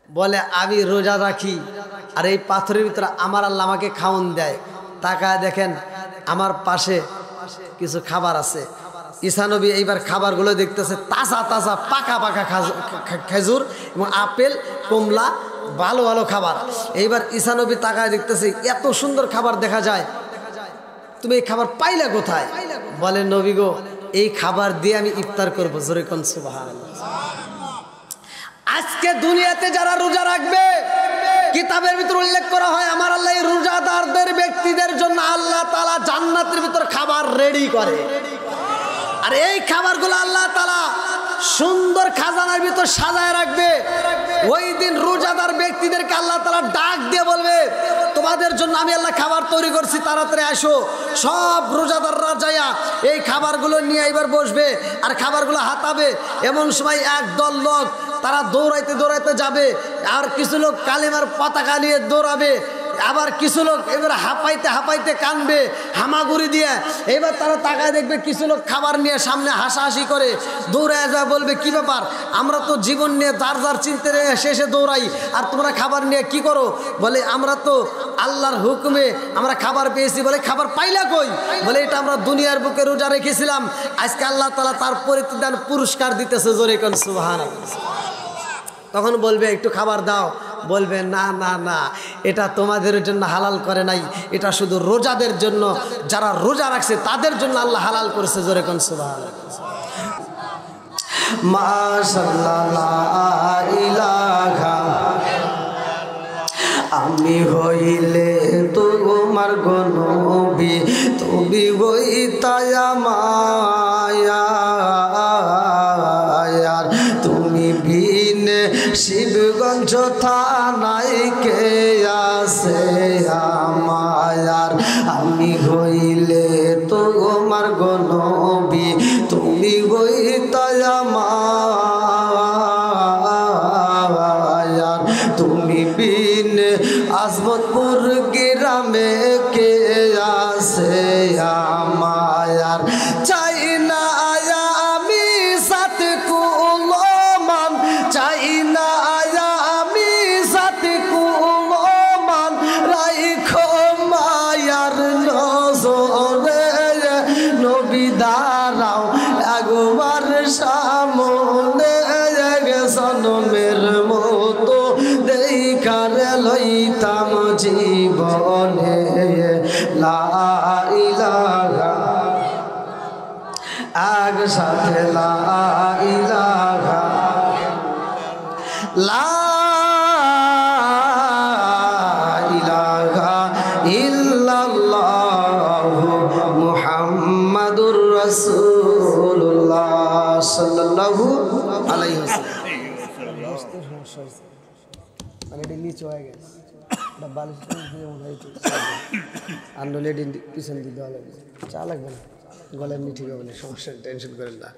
বলে আমি রোজা রাখি আর এই পাথরের ভিতরে আমার আল্লাহ আমাকে খাওন দেয়। তাকায় দেখেন আমার পাশে কিছু খাবার আছে। ঈসা নবী এইবার খাবারগুলো দেখতেছে তাজা তাজা পাকা পাকা খেজুর এবং আপেল কমলা ভালো ভালো খাবার। এইবার ঈসা নবী তাকায় দেখতেছে এত সুন্দর খাবার দেখা যায়, তুমি এই খাবার পাইলে কোথায়? বলে নবী গো, এই খাবার দিয়ে আমি ইফতার করবো। জোরে কোন সুবহানাল্লাহ। আজকে দুনিয়াতে যারা রোজা রাখবে, কিতাবের ভিতর উল্লেখ করা হয় আমার আল্লাহ এই রোজাদারদের ব্যক্তিদের জন্য আল্লাহ তাআলা জান্নাতের ভিতর খাবার রেডি করে। আর এই খাবারগুলো আল্লাহ তাআলা সুন্দর খাজানার ভিতর সাজায় রাখবে। ওই দিন রোজাদার ব্যক্তিদেরকে আল্লাহ তাআলা ডাক দিয়ে বলবে, তোমাদের জন্য আমি আল্লাহ খাবার তৈরি করছি, তাড়াতাড়ি আসো। সব রোজাদাররা যাইয়া এই খাবারগুলো নিয়ে এবার বসবে আর খাবারগুলো হাতাবে। এমন সময় একদল লোক তারা দৌড়াইতে দৌড়াইতে যাবে, আর কিছু লোক কালিমার পতাকা নিয়ে দৌড়াবে, আবার কিছু লোক এবার হাঁপাইতে হাঁপাইতে কানবে হামাগুড়ি দিয়ে। এবার তারা তাকায় দেখবে কিছু লোক খাবার নিয়ে সামনে হাসাহাসি করে দৌড়ে যা বলবে, কি ব্যাপার, আমরা তো জীবন নিয়ে যার যার চিনতে শেষে দৌড়াই, আর তোমরা খাবার নিয়ে কি করো? বলে আমরা তো আল্লাহর হুকুমে আমরা খাবার পেয়েছি। বলে খাবার পাইলা কই? বলে এটা আমরা দুনিয়ার বুকে রোজা রেখেছিলাম, আজকে আল্লাহ তাআলা তার প্রতিদান পুরস্কার দিতেছে। জোরে কোন সুবহানাল্লাহ। তখন বলবে একটু খাবার দাও। বলবে না না না, এটা তোমাদের জন্য হালাল করে নাই, এটা শুধু রোজাদের জন্য, যারা রোজা রাখছে তাদের জন্য আল্লাহ হালাল করেছে। জোরে কোন সুবহানাল্লাহ। মাশাআল্লাহ লা ইলাহা, আমি হইলে তোমার গো নবী, তুমি হইতায় মায়া, তুমি বিনে শিবগঞ্জ থানায় কে আছে আমায়ার। আমি হইলে তোমার গো নবী, তুমি হইতায় মায়ার, তুমি বিনে আজমতপুর গ্রামে কে আছে আমায়ার। চাই না আমি সাথ কুলমান, চাই না আমি সাথ কুলমান, রাইখো মায়ার নজরে, নবী দাঁড়াও একবার সামনে, সনমের মতো দেখার লইতাম জীবনে। লা ইলাহা, একসাথে লা ইলাহা, লা ইলাহা ইল্লাল্লাহু মুহাম্মাদুর রাসূলুল্লাহ সাল্লাল্লাহু আলাইহি ওয়াসাল্লাম। মানে এটা নিচে হয়ে গেছে, এটা বালিশ দিয়ে মনে হয় আর নলে পিছন দিয়ে দেওয়া লাগবে। চা লাগবে না, গলা এমনি ঠিক হবে না, সমস্যা, টেনশন করেন না।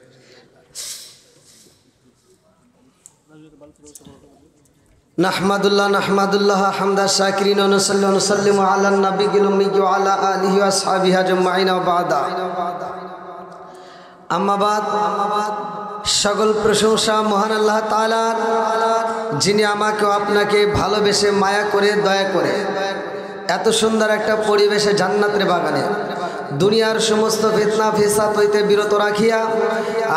নাহমাদুল্লাহ নাহমাদুল্লাহ হামদা শাকিরিন ওয়া নুসাল্লি ওয়া নুসাল্লিমু আলা নবিয়্যিল উম্মি ওয়া আলা আলিহি ওয়া আসহাবিহি আজমাইন ওয়া বা'দা। আম্মা বাদ, সকল প্রশংসা মহান আল্লাহ তাআলার, যিনি আমাকে আপনাকে ভালোবেসে মায়া করে দয়া করে এত সুন্দর একটা পরিবেশে জান্নাতের বাগানে দুনিয়ার সমস্ত ফিতনা ফিসাদ হইতে বিরত রাখিয়া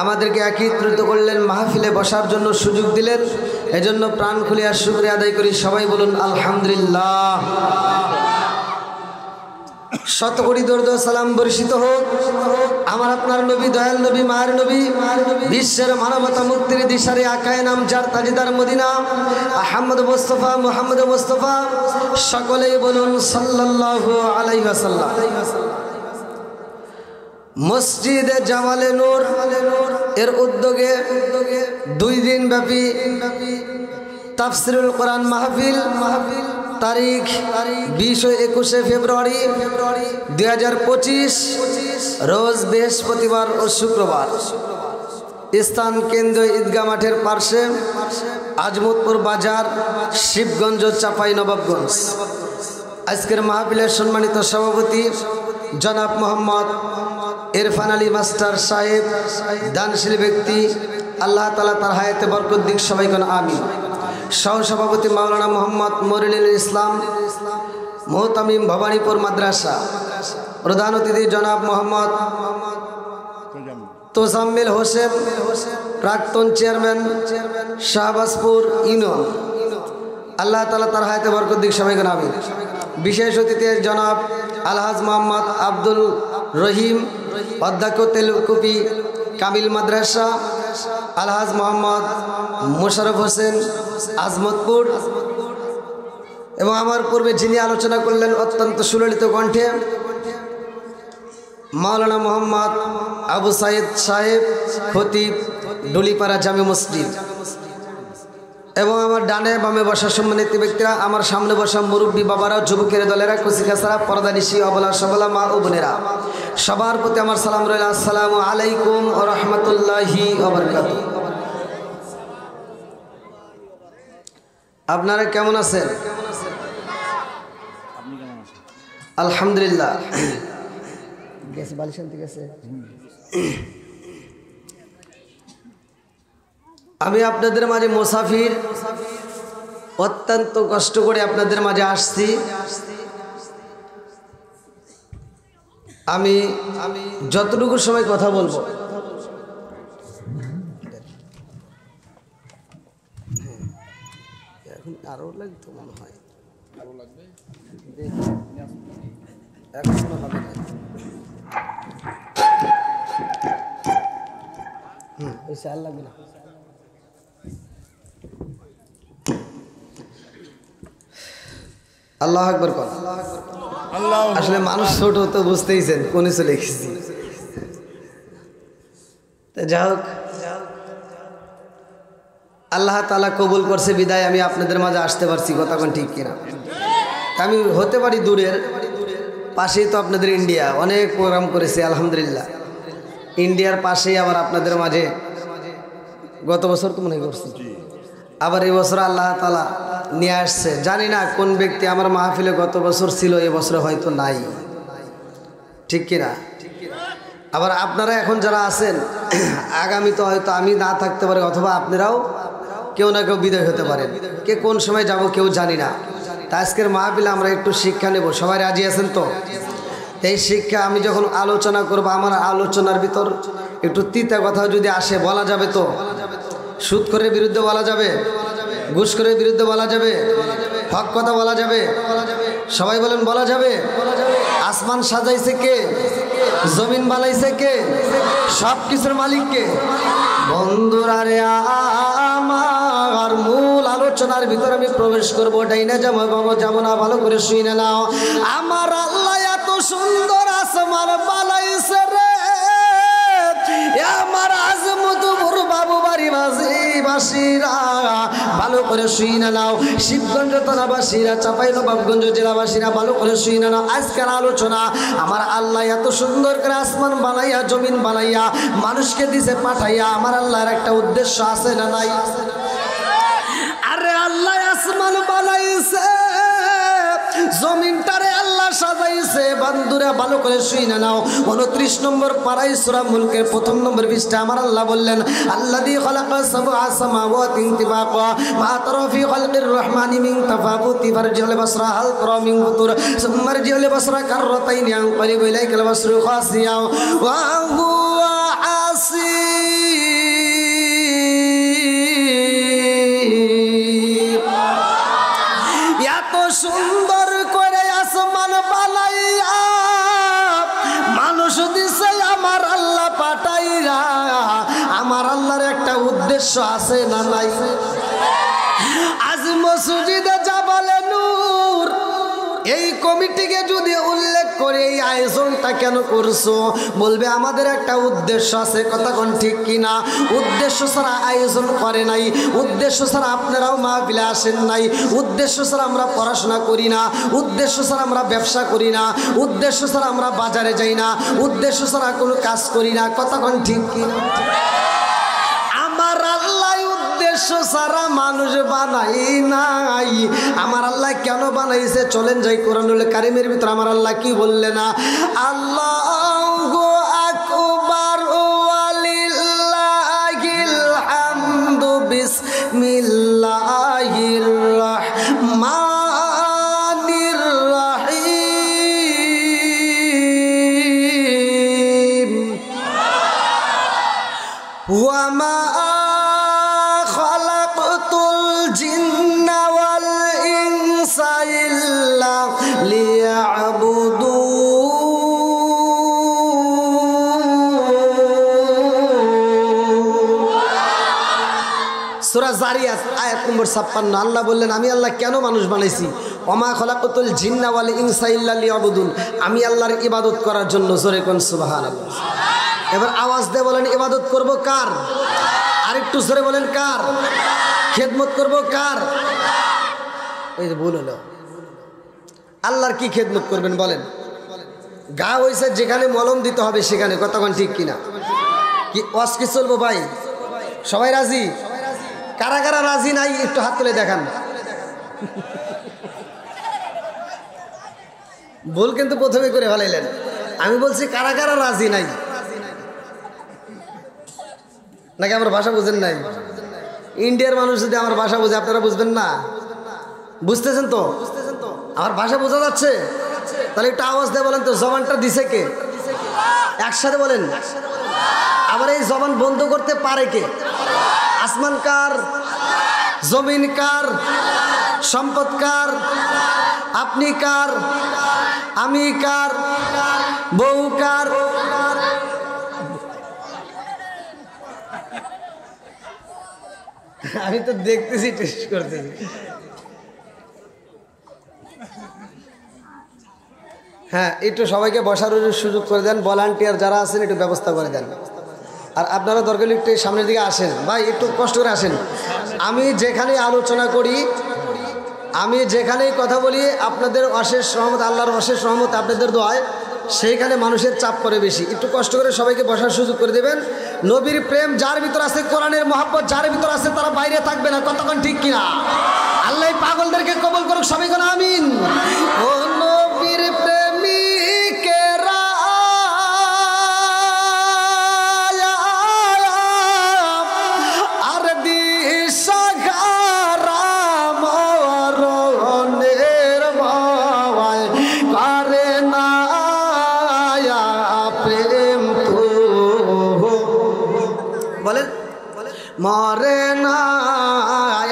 আমাদেরকে একত্রিত করলেন, মাহফিলে বসার জন্য সুযোগ দিলেন। এজন্য প্রাণ খুলিয়া শুকরিয়া আদায় করি। সবাই বলুন আলহামদুলিল্লাহ। শতকোটি দরুদ ও সালাম বর্ষিত হোক আমার আপনার নবী, দয়াল নবী, মায়ের নবী, বিশ্বের মানবতা মুক্তির দিশারি আকায়ে নাম যার তাজদার মদিনা আহমদ মুস্তাফা, মুহাম্মদ মুস্তাফা। সকলেই বলুন সাল্লাল্লাহু আলাইহি ওয়াসাল্লাম। মসজিদে জামালে নূর এর উদ্যোগে 2 দিন ব্যাপী তাফসিরুল কোরআন মাহফিল, তারিখ 20 ও 21 ফেব্রুয়ারি 2025, রোজ বৃহস্পতিবার ও শুক্রবার। স্থান কেন্দ্রীয় ঈদগাহ মাঠের পার্শ্বে, আজমতপুর বাজার, শিবগঞ্জ, চাঁপাইনবাবগঞ্জ। আজকের মাহফিলের সম্মানিত সভাপতি জনাব মোহাম্মদ ইরফান আলী মাস্টার সাহেব, দানশীল ব্যক্তি, আল্লাহ তাআলা তার হায়াতে বরকত দিক। সবাই কোন আমিন। সহসভাপতি মাওলানা মোহাম্মদ মরিনুল ইসলাম মোহতামিম ভবানীপুর মাদ্রাসা, প্রধান অতিথি জনাব মোহাম্মদ তোজাম্মিল হোসেন, প্রাক্তন চেয়ারম্যান শাহবাজপুর ইউনিয়ন, আল্লাহ তাআলা তার হায়াতে বরকত দিক, সবাইকে আমিন। বিশেষ অতিথি জনাব আলহাজ মোহাম্মদ আব্দুল রহিম, অধ্যক্ষ তেলকুপি কামিল মাদ্রাসা, আলহাজ মোহাম্মদ মোশাররফ হোসেন আজমতপুর, এবং আমার পূর্বে যিনি আলোচনা করলেন অত্যন্ত সুললিত কণ্ঠে মাওলানা মোহাম্মদ আবু সাইদ সাহেব, খতিব, ডুলিপাড়া জামে মসজিদ, এবং আমার ডানে বামে বসা সম্মানিত ব্যক্তিরা, আমার সামনে বসা মুরব্বী বাবারা, যুবকের দলেরা, কচিকাছাড়া, পর্দানিশী, অবলা সবলা মা ও বোনেরা, সবার প্রতি আমার সালাম রইল। আসসালামু আলাইকুম ওয়া রাহমাতুল্লাহি ওয়া বারাকাতুহু। আপনারা কেমন আছেন? আলহামদুলিল্লাহ। আমি আপনাদের মাঝে মুসাফির, অত্যন্ত কষ্ট করে আপনাদের মাঝে আসছি। আমি যতটুকু সময় কথা বলবো, এখন আরো লাগতো মনে হয়, আরো লাগবে, এখন হবে না। ওইসে আর লাগবে না। আল্লাহু আকবার কর। আসলে মানুষ ছোট তো বুঝতেইছেন কোনে চলে গেছি। যাই হোক, আল্লাহ তাআলা কবুল করছে বিদায় আমি আপনাদের মাঝে আসতে পারছি, কথা কোন ঠিক কিনা? আমি হতে পারি দূরের, পাশেই তো আপনাদের ইন্ডিয়া, অনেক প্রোগ্রাম করেছি আলহামদুলিল্লাহ। ইন্ডিয়ার পাশেই আবার আপনাদের মাঝে গত বছর তো মনে করছি, আবার এই বছর আল্লাহ তাআলা নিয়ে আসছে। জানি না কোন ব্যক্তি আমার মাহফিলে গত বছর ছিল, এবছর হয়তো নাই, ঠিক কিনা? আবার আপনারা এখন যারা আছেন, আগামী তো হয়তো আমি না থাকতে পারি, অথবা আপনারাও কেউ না কেউ বিদায় হতে পারেন, কে কোন সময় যাব কেউ জানি না। তা আজকের মাহফিলে আমরা একটু শিক্ষা নেব, সবাই রাজি আছেন তো? এই শিক্ষা আমি যখন আলোচনা করব, আমার আলোচনার ভিতর একটু তিতা কথা যদি আসে বলা যাবে তো? সুদ করে বিরুদ্ধে বলা যাবে, ঘুষ করে বিরুদ্ধে বলা যাবে, হক কথা বলা যাবে, সবাই বলেন বলা যাবে। আসমান সাজাইছে কে? জমিন বানাইছে কে? সব কিছুর মালিক কে? বন্ধুরা রে, আমার মূল আলোচনার ভিতরে আমি প্রবেশ করবো, ওটাই না যাবো না, ভালো করে শুনে নাও। আমার আল্লাহ এত সুন্দর আসমান বানাইছে রে, আমার আজমতপুর বাবু বাড়ি বাসীরা ভালো করে শুনে নাও, শিবগঞ্জ থানাবাসীরা, চাঁপাইনবাবগঞ্জ জেলাবাসীরা ভালো করে শুনে নাও। আজকের আলোচনা, আমার আল্লাহ এত সুন্দর করে আসমান বানাইয়া, জমিন বানাইয়া, মানুষকে দিছে পাঠাইয়া, আমার আল্লাহর একটা উদ্দেশ্য আছে না নাই? আরে আল্লাহ আসমান বানাইছে, জমিনটারে আল্লাহ সাজাইছে। বন্ধুরা ভালো করে শুনে নাও, 29 নম্বর পারায় সূরা মুলকের 1 নম্বর পৃষ্ঠা আমার আল্লাহ বললেন, আল্লাযী খালাকা সাবআ সামাওয়াতিন তিবাকা মা তারা ফি খালকির রহমানি মিন তাফাউতি ফারজিল বাসরা হাল তারা মিন ফুতুর সুম্মা রজিল বাসরা কাররাতাইন ইয়ানকালিবু ইলাইকাল বাসরু খাসিয়া ওয়া হুয়া হাসিব। এত সুন্দর করে আসমান বানাইয়া মানুষ দিছে আমার আল্লাহ পাঠাইয়া, আমার আল্লাহর একটা উদ্দেশ্য আছে না নাই? আজ মসজিদে জাবালে নূর এই কমিটিকে যদি উল্লেখ করে এই আয়োজনটা কেন করছো, বলবে আমাদের একটা উদ্দেশ্য আছে, কথা কোন ঠিক কিনা? উদ্দেশ্য ছাড়া আয়োজন করে নাই, উদ্দেশ্য ছাড়া আপনারাও মাহফিলে আসেন নাই, উদ্দেশ্য ছাড়া আমরা পড়াশোনা করি না, উদ্দেশ্য ছাড়া আমরা ব্যবসা করি না, উদ্দেশ্য ছাড়া আমরা বাজারে যাই না, উদ্দেশ্য ছাড়া কোনো কাজ করি না, কথা কোন ঠিক কিনা? আমার আল্লাহ উদ্দেশ্য ছাড়া মানুষ বানাই নাই। আমার আল্লাহ কেন বানাইছে চলেন যাই কোরআনুল কারীমের ভিতর আমার আল্লাহ কি বললেন? আল্লাহু আকবার ওয়ালিল্লাহিল হামদু বিসমিল্লাহির জারিয়াত আয়াত নম্বর 56। আল্লাহ বললেন, আমি আল্লাহ কেন মানুষ বানাইছি? ওমা খলাকাতুল জিন্না ওয়াল ইনসা ইল্লা লিয়াবুদুন, আমি আল্লাহর ইবাদত করার জন্য। জোরে কোন সুবহানাল্লাহ। এবার আওয়াজ দিয়ে বলেন, ইবাদত করব কার? আরেকটু জোরে বলেন, কার? খেদমত করব কার? এই যে ভুল হলো, আল্লাহর কি খেদমত করবেন বলেন? গা হয়েছে যেখানে মলম দিতে হবে সেখানে, কতক্ষণ ঠিক কিনা? কি ওয়াজ কি চলবো ভাই? সবাই রাজি? কারা কারা রাজি নাই একটু হাত তুলে দেখান। ভুল কিন্তু প্রথমে করে ফেলাইলেন। আমি বলছি কারা কারা রাজি নাই, নাকি আমার ভাষা বুঝেন নাই? ইন্ডিয়ার মানুষ যদি আমার ভাষা বুঝে, আপনারা বুঝবেন না? বুঝতেছেন তো? আমার ভাষা বোঝা যাচ্ছে? তাহলে একটু আওয়াজ দিয়ে বলেন তো, জবানটা দিছে কে? একসাথে বলেন। আবার এই জবান বন্ধ করতে পারে কে? আসমান কার? জমিন কার? সম্পদ কার? আপনি কার? আমি কার? বউ কার? আমি তো দেখতেছি, টেস্ট করতেছি। হ্যাঁ, একটু সবাইকে বসার সুযোগ করে দেন। ভলান্টিয়ার যারা আছেন একটু ব্যবস্থা করে দেন। আর আপনারা দরকার একটু সামনের দিকে আসেন ভাই, একটু কষ্ট করে আসেন। আমি যেখানে আলোচনা করি, আমি যেখানেই কথা বলি, আপনাদের অশেষ রহমত, আল্লাহর অশেষ রহমত আপনাদের দোয়ায়, সেইখানে মানুষের চাপ পড়ে বেশি। একটু কষ্ট করে সবাইকে বসার সুযোগ করে দেবেন। নবীর প্রেম যার ভিতর আছে, কোরআনের মহব্বত যার ভিতর আছে, তারা বাইরে থাকবে না, কতক্ষণ ঠিক কিনা? আল্লাহ পাগলদেরকে কবুল করুক, সবাই কোন আমিন। ও নবীর প্রেমিকেরা আর দিশাহারা মরণের ভয় করে না প্রেম তো বলেন, মরে না।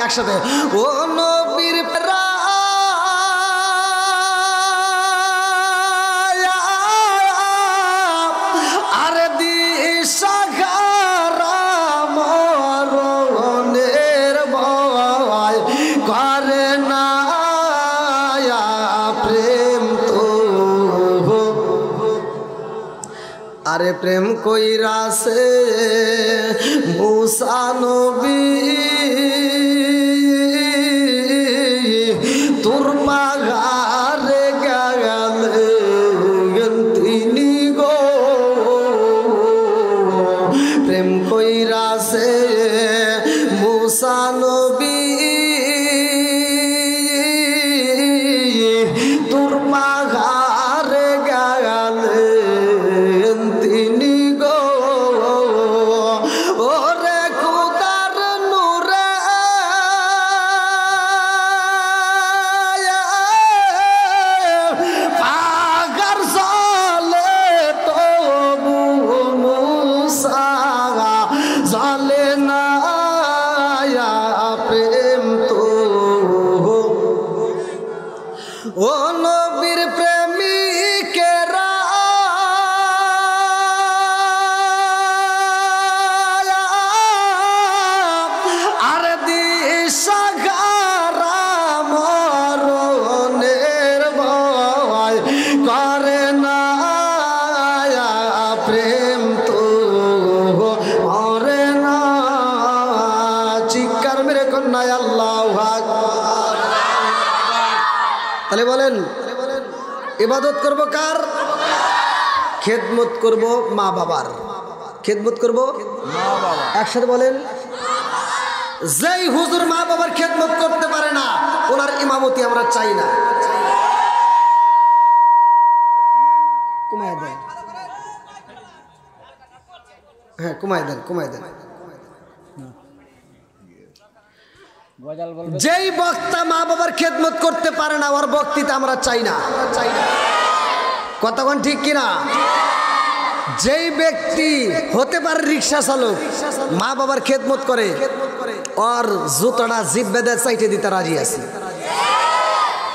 একসাথে, ও নবীর আর দিশাহারা মরণের ভয় করে না প্রেম তো। আরে প্রেম কইরাছে মুসা নবী, তোর পাগারে গেলেন তিনি গো। প্রেম কইরাছে মুসা নবী, তোর পাগারে গেলেন তিনি গো। ওরে খুদার নূরে পাগার জলে তবু মুসা জলে না প্রেম তো। ও নবীর প্রেমিকেরা আর দিশাহারা মরণের ভয় করে না প্রেম তো মরে না। চিৎকার মেরে কন্যায় আল্লাহু আকবার। তাহলে বলেন, ইবাদত করব কার? খেদমত করব মা বাবার। খেদমত করব মা বাবা। একসাথে বলেন, যেই হুজুর মা বাবার খেদমত করতে পারে না, ওনার ইমামতি আমরা চাই না। কমায় দেন, হ্যাঁ কমায় দেন, কমায় দেন। যেই বক্তা মা বাবার খেদমত করতে পারে না, ওর বক্তৃতা আমরা চাই না। কতক্ষণ ঠিক কিনা? যেই ব্যক্তি হতে পারে রিক্সা চালক, মা বাবার খেদমত করে, ওর জুতোটা জিভ বেঁধে চাইতে দিতে রাজি আছে।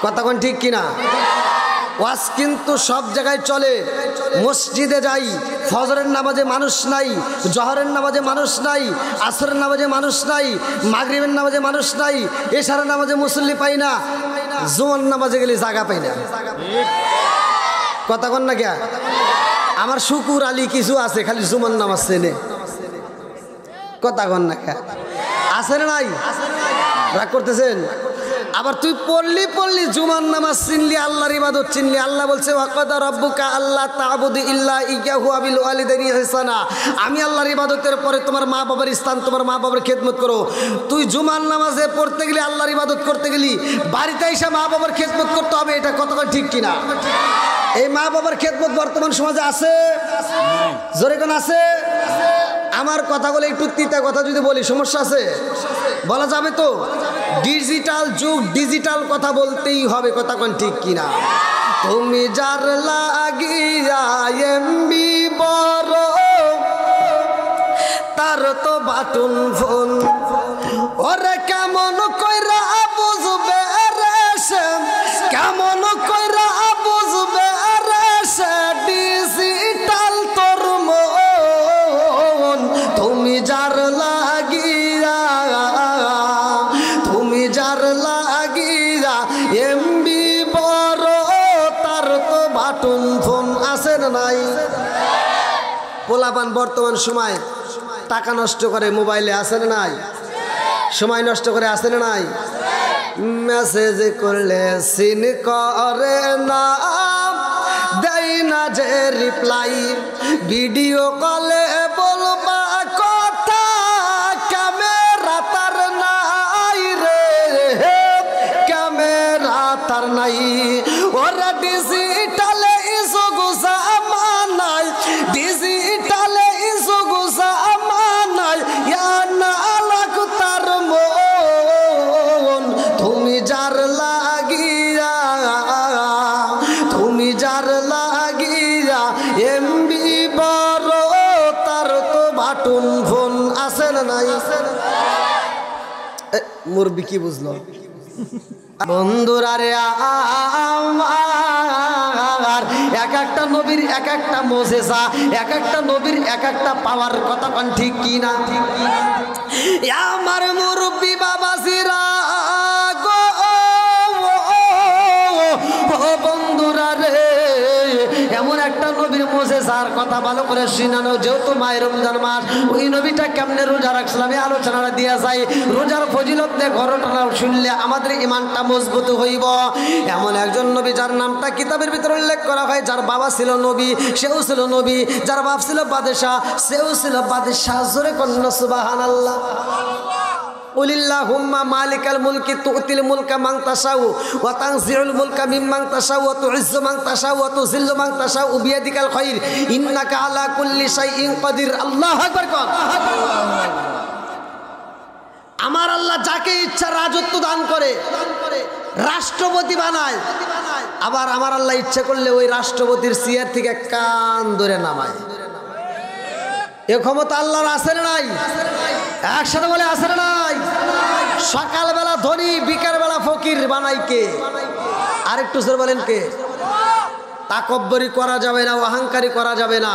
কতক্ষণ ঠিক কিনা? ওয়াজ কিন্তু সব জায়গায় চলে। মসজিদে যাই, ফজরের নামাজে মানুষ নাই, জহরের নামাজে মানুষ নাই, আসরের নামাজে মানুষ নাই, মাগরিবের নামাজে মানুষ নাই, এশারের নামাজে মুসল্লি পাই না, জুমার নামাজে গেলে জায়গা পাই না। কথা কন না কে? আমার শুকুর আলী কিছু আছে খালি জুমার নামাজ চেনে। কথা কন না কে? আছে না নাই? রাগ করতেছেন? আবার তুই পড়লি জুমার নামাজ চিনলি, আল্লাহর ইবাদত চিনলি। আল্লাহ বলছে ওয়াকাদা রাব্বুকা আল্লা তা'বুদু ইল্লা ইয়্যাহু ওয়া বিল ওয়ালিদাইনি ইহসানা। আমি আল্লাহর ইবাদতের পরে তোমার মা বাবার স্থান, তোমার মা বাবার খেদমত করো। তুই জুমার নামাজে পড়তে গেলি, আল্লাহর ইবাদত করতে গেলি, বাড়িতে এসে মা বাবার খেদমত করতে হবে। এটা কতটা ঠিক কিনা? এই মা বাবার খেদমত বর্তমান সমাজে আছে? জোরে কোন আছে? আমার কথাগুলো একটু তিতা কথা যদি বলি সমস্যা আছে? বলা যাবে তো? ডিজিটাল যুগ, ডিজিটাল কথা বলতেই হবে। কথা কোন ঠিক কিনা? তুমি যার লাগিয়া এমবি বড়, তার তো বাটন ফোন। ওরে কেমন কইরা বুঝবে রে সে, কেমন কইরা বুঝবে রে সে ডিজিটাল তোর মন। তুমি যার লাগিয়া, তুমি যার লাগিয়া এমবি বড়, তার তো বাটন ফোন আছে না নাই? পোলাপান বর্তমান সময় টাকা নষ্ট করে মোবাইলে, আছে না নাই? সময় নষ্ট করে, আছে না নাই? মেসেজ করলে সিন করে না, দেয় না যে রিপ্লাই, ভিডিও কলে বলবা কথা, ক্যামেরা তার নাই রে, ক্যামেরা তার নাই। ওরা ডিজিটালে ইসগুসা মানাই, ডিজিটালে ইসগুসা মানাই, ইয়া না লাখ তার মন। তুমি যার লাগিয়া, তুমি যার লাগিয়া এমবি বড়, তার তো বাটন ফোন আছে না নাই? মুরবি কি বুঝলো? বন্ধুরা রে আমার, এক একটা নবীর এক একটা মোজেজা, এক একটা নবীর এক একটা পাওয়ার। কথা কোন ঠিক কি না? আমার মুরব্বি বাবাজিরা গো, বন্ধুরা রে, এমন একটা নবীর মোজেজার কথা ভালো করে শুনানো। যেহেতু মায়ের রমজান মাস, ওই নবীটা কেমনে রোজা রাখছিলাম এই আলোচনাটা দিয়া যায়। রোজার ফজিলত নিয়ে ঘটনা শুনলে আমাদের ইমানটা মজবুত হইব। এমন একজন নবী যার নামটা কিতাবের ভিতরে উল্লেখ করা হয়, যার বাবা ছিল নবী, সেও ছিল নবী, যার বাপ ছিল বাদশাহ, সেও ছিল বাদশাহ। জোরে কন্যা সুবহানাল্লাহ। উলিল্লাহুম্মা মালিকাল মুলকি তুতিল মুলকা মান তাশাউ ওয়া তানজিউল মুলকা মিম্মান তাশাউ ওয়া তুইজ্জু মান তাশাউ ওয়া তুযিল্লু মান তাশাউ বিয়াদিকাল খায়র ইন্নাকা আলা কুল্লি শাইইন কাদির। আল্লাহু আকবার। কোন আমার আল্লাহ যাকে ইচ্ছা রাজত্ব দান করে, রাষ্ট্রপতি বানায়। আবার আমার আল্লাহ ইচ্ছা করলে ওই রাষ্ট্রপতির চেয়ার থেকে কান ধরে নামায়। এ ক্ষমতা আল্লাহর আছে না নাই? একসাথে বলে আছে না নাই? সকালবেলা ধনী, বিকালবেলা ফকির বানাই কে? আরেকটু জোরে বলেন কে? তাকব্বরি করা যাবে না, অহংকারী করা যাবে না।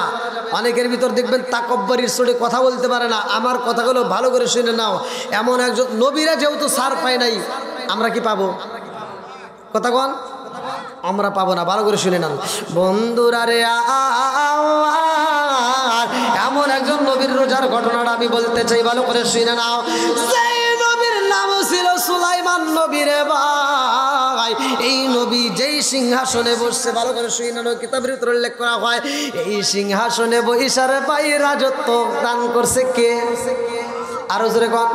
অনেকের ভিতর দেখবেন তাকব্বরির চোটে কথা বলতে পারে না। আমার কথাগুলো ভালো করে শুনে নাও। এমন একজন নবীরা যেহেতু সার পায় নাই, আমরা কি পাবো? কথা কন, আমরা পাবো না। ভালো করে শুনে নাও বন্ধুরা রে। এমন একজন নবীর রোজার ঘটনাটা আমি বলতে চাই, ভালো করে শুনে নাও। সেই নবীর নাম ছিল সুলাইমান নবী রে ভাই। এই নবী যেই সিংহাসনে বসছে, ভালো করে শুনে নাও, কিতাবের ভিতরে উল্লেখ করা হয় এই সিংহাসনে বইসারে পাই রাজত্ব দান করছে কে? আরো জোরে কোন।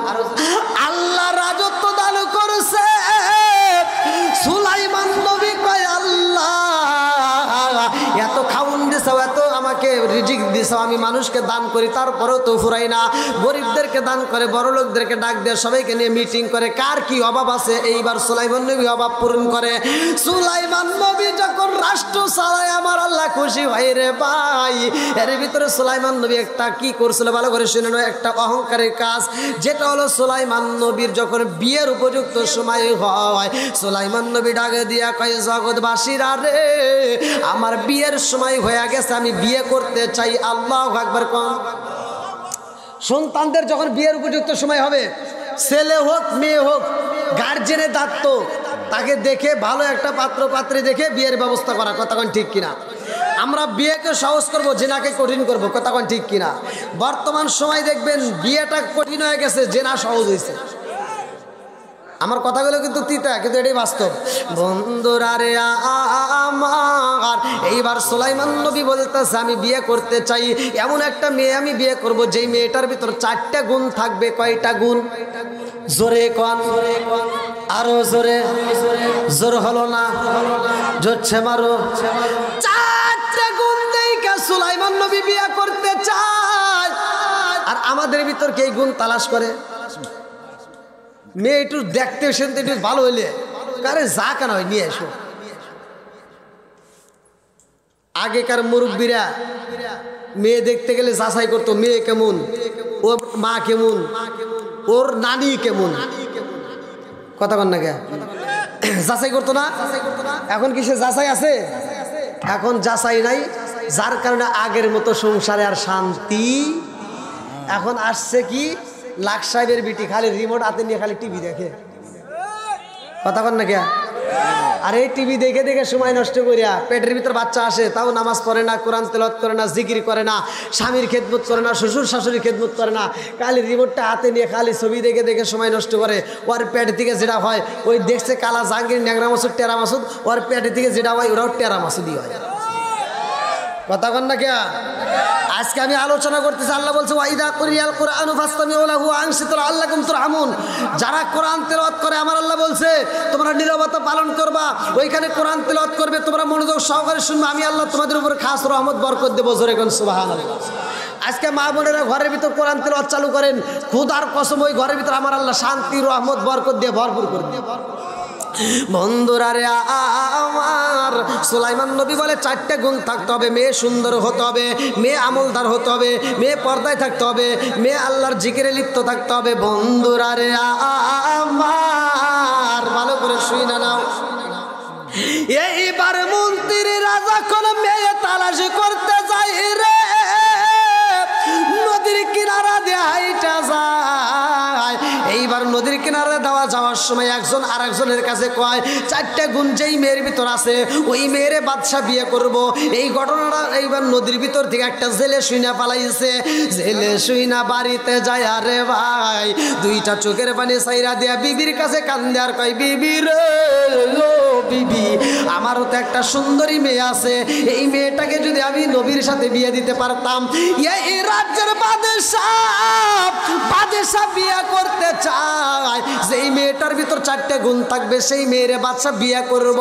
আল্লাহ রাজত্ব দান করছে। সুলাইমান নবী কয় আল্লাহ এত খাউন দিছো, এত আমাকে রিজিক দিছো, আমি মানুষকে দান করি, তারপরেও তো ফুরাই না। গরিবদেরকে দান করে, বড় লোকদেরকে ডাক দেয়, সবাইকে নিয়ে মিটিং করে, কার কি অভাব আছে। এইবার সুলাইমান নবী অভাব পূরণ করে। সুলাইমান নবী যখন রাষ্ট্র চালায় আমার আল্লাহ খুশি হয় রে ভাই। এর ভিতরে সুলাইমান নবী একটা কি করছিল ভালো করে শুনে নাও, একটা অহংকারের কাজ, যেটা হলো সুলাইমান নবীর যখন বিয়ের উপযুক্ত সময় হয়, সুলাইমান নবী ডাকে দিয়া কয়, জগৎবাসীরা রে, আমার বিয়ের সময় হয়ে গেছে, আমি বিয়ে করতে চাই। আল্লাহু আকবার কোন। সন্তানদের যখন বিয়ের উপযুক্ত সময় হবে, ছেলে হোক মেয়ে হোক, গার্জেনের দায়িত্ব তাকে দেখে ভালো একটা পাত্র পাত্রী দেখে বিয়ের ব্যবস্থা করা। কথা কোন ঠিক কিনা? আমরা বিয়েকে সহজ করব, জেনাকে কঠিন করব। কথা কোন ঠিক কিনা? বর্তমান সময় দেখবেন বিয়েটা কঠিন হয়ে গেছে, জেনা সহজ হয়েছে। আমার কথাগুলো কিন্তু তিতা, কিন্তু এটাই বাস্তব। বন্ধুরা রে আমার, এইবার সুলাইমান নবী বলতেছে আমি বিয়ে করতে চাই, এমন একটা মেয়ে আমি বিয়ে করব যেই মেয়েটার ভিতর 4টা গুণ থাকবে। কয়টা গুণ? জোরে কোন, আরো জোরে। জোর হলো না, জোরছে মারো। 4টা গুণ দেখে সুলাইমান নবী বিয়ে করতে চায়। আর আমাদের ভিতর কে গুণ তালাশ করে? মেয়ে একটু দেখতে শুনতে একটু ভালো হইলে কারে যা কেন হয় নিয়ে এসো। আগেকার মুরব্বীরা মেয়ে দেখতে গেলে যাচাই করতো, মেয়ে কেমন, ওর মা কেমন, ওর নানি কেমন। কথা কন না কে? যাচাই করতো না? এখন কি সে যাচাই আছে? এখন যাচাই নাই, যার কারণে আগের মতো সংসারে আর শান্তি। এখন আসছে কি, লাখ সাহেবের বিটি খালি রিমোট হাতে নিয়ে খালি টিভি দেখে। কথা কন না কে? আর এই টিভি দেখে দেখে সময় নষ্ট করিয়া পেটের ভিতর বাচ্চা আসে, তাও নামাজ পড়ে না, কোরআন তেলাওয়াত করে না, জিকির করে না, স্বামীর খেদমত করে না, শ্বশুর শাশুড়ির খেদমত করে না, খালি রিমোটটা হাতে নিয়ে খালি ছবি দেখে দেখে সময় নষ্ট করে। ওর পেট থেকে যেটা হয়, ওই দেখছে কালা জাহাঙ্গীর, ন্যাংরা মাসুদ, টেরা মাসুদ, ওর পেট থেকে যেটা হয় ওরাও টেরা মাসুদই হয়। কথা কন না কে? আজকে আমি আলোচনা করতেছি, আল্লাহ বলছে ওয়াইদা কুরিয়াল কুরআনু ফাসতামিউ লাহু ওয়া আনসিতু লাআল্লাকুম তুরহামুন। যারা কোরআন তেলাওয়াত করে আমার আল্লাহ বলছে তোমরা নীরবতা পালন করবা, ওইখানে কোরআন তেলাওয়াত করবে, তোমরা মনোযোগ সহকারে শুনবে, আমি আল্লাহ তোমাদের উপর খাস রহমত বরকত দেব। জোরে কোন সুবহানাল্লাহ। আজকে মা বোনেরা ঘরের ভিতর কোরআন তেলাওয়াত চালু করেন, খুদার কসম ওই ঘরের ভিতর আমার আল্লাহ শান্তি রহমত বরকত দিয়ে ভরপুর করে দেব। বন্ধুরা রে আমার, সুলাইমান নবী বলে 4টা গুণ থাকতে হবে। মেয়ে সুন্দর হতে হবে, মেয়ে আমলদার হতে হবে, মেয়ে পর্দায় থাকতে হবে, মেয়ে আল্লাহর জিকিরে লিপ্ত থাকতে হবে। বন্ধুরা রে আমার, ভালো করে শুই না নাও। এইবার মন্ত্রীরা যখন মেয়ে তালাশ করতে যাই রে, নদীর কিনারা দিয়ে হাইটা যায়। এইবার নদীর কিনারে দেওয়া যাওয়ার সময় একজন আর একজনের কাছে কয়, 4টা গুণ যেই মেয়ের ভিতর আছে ওই মেয়েরে বাদশা বিয়ে করব। এই ঘটনাটা এইবার নদীর ভিতর থেকে একটা জেলে শুইনা পালাইছে। জেলে শুইনা বাড়িতে যায়, আরে ভাই 2টা চোখের পানি সাইরা দিয়া বিবির কাছে কান্দে আর কয়, বিবি রে ও বিবি, আমারও তো একটা সুন্দরী মেয়ে আছে, এই মেয়েটাকে যদি আমি নবীর সাথে বিয়ে দিতে পারতাম। এই রাজ্যের বাদশা বিয়ে করতে চায়, যেই মেয়েটার ভিতর 4টা গুণ থাকবে সেই মেয়েরে বাদশা বিয়ে করব।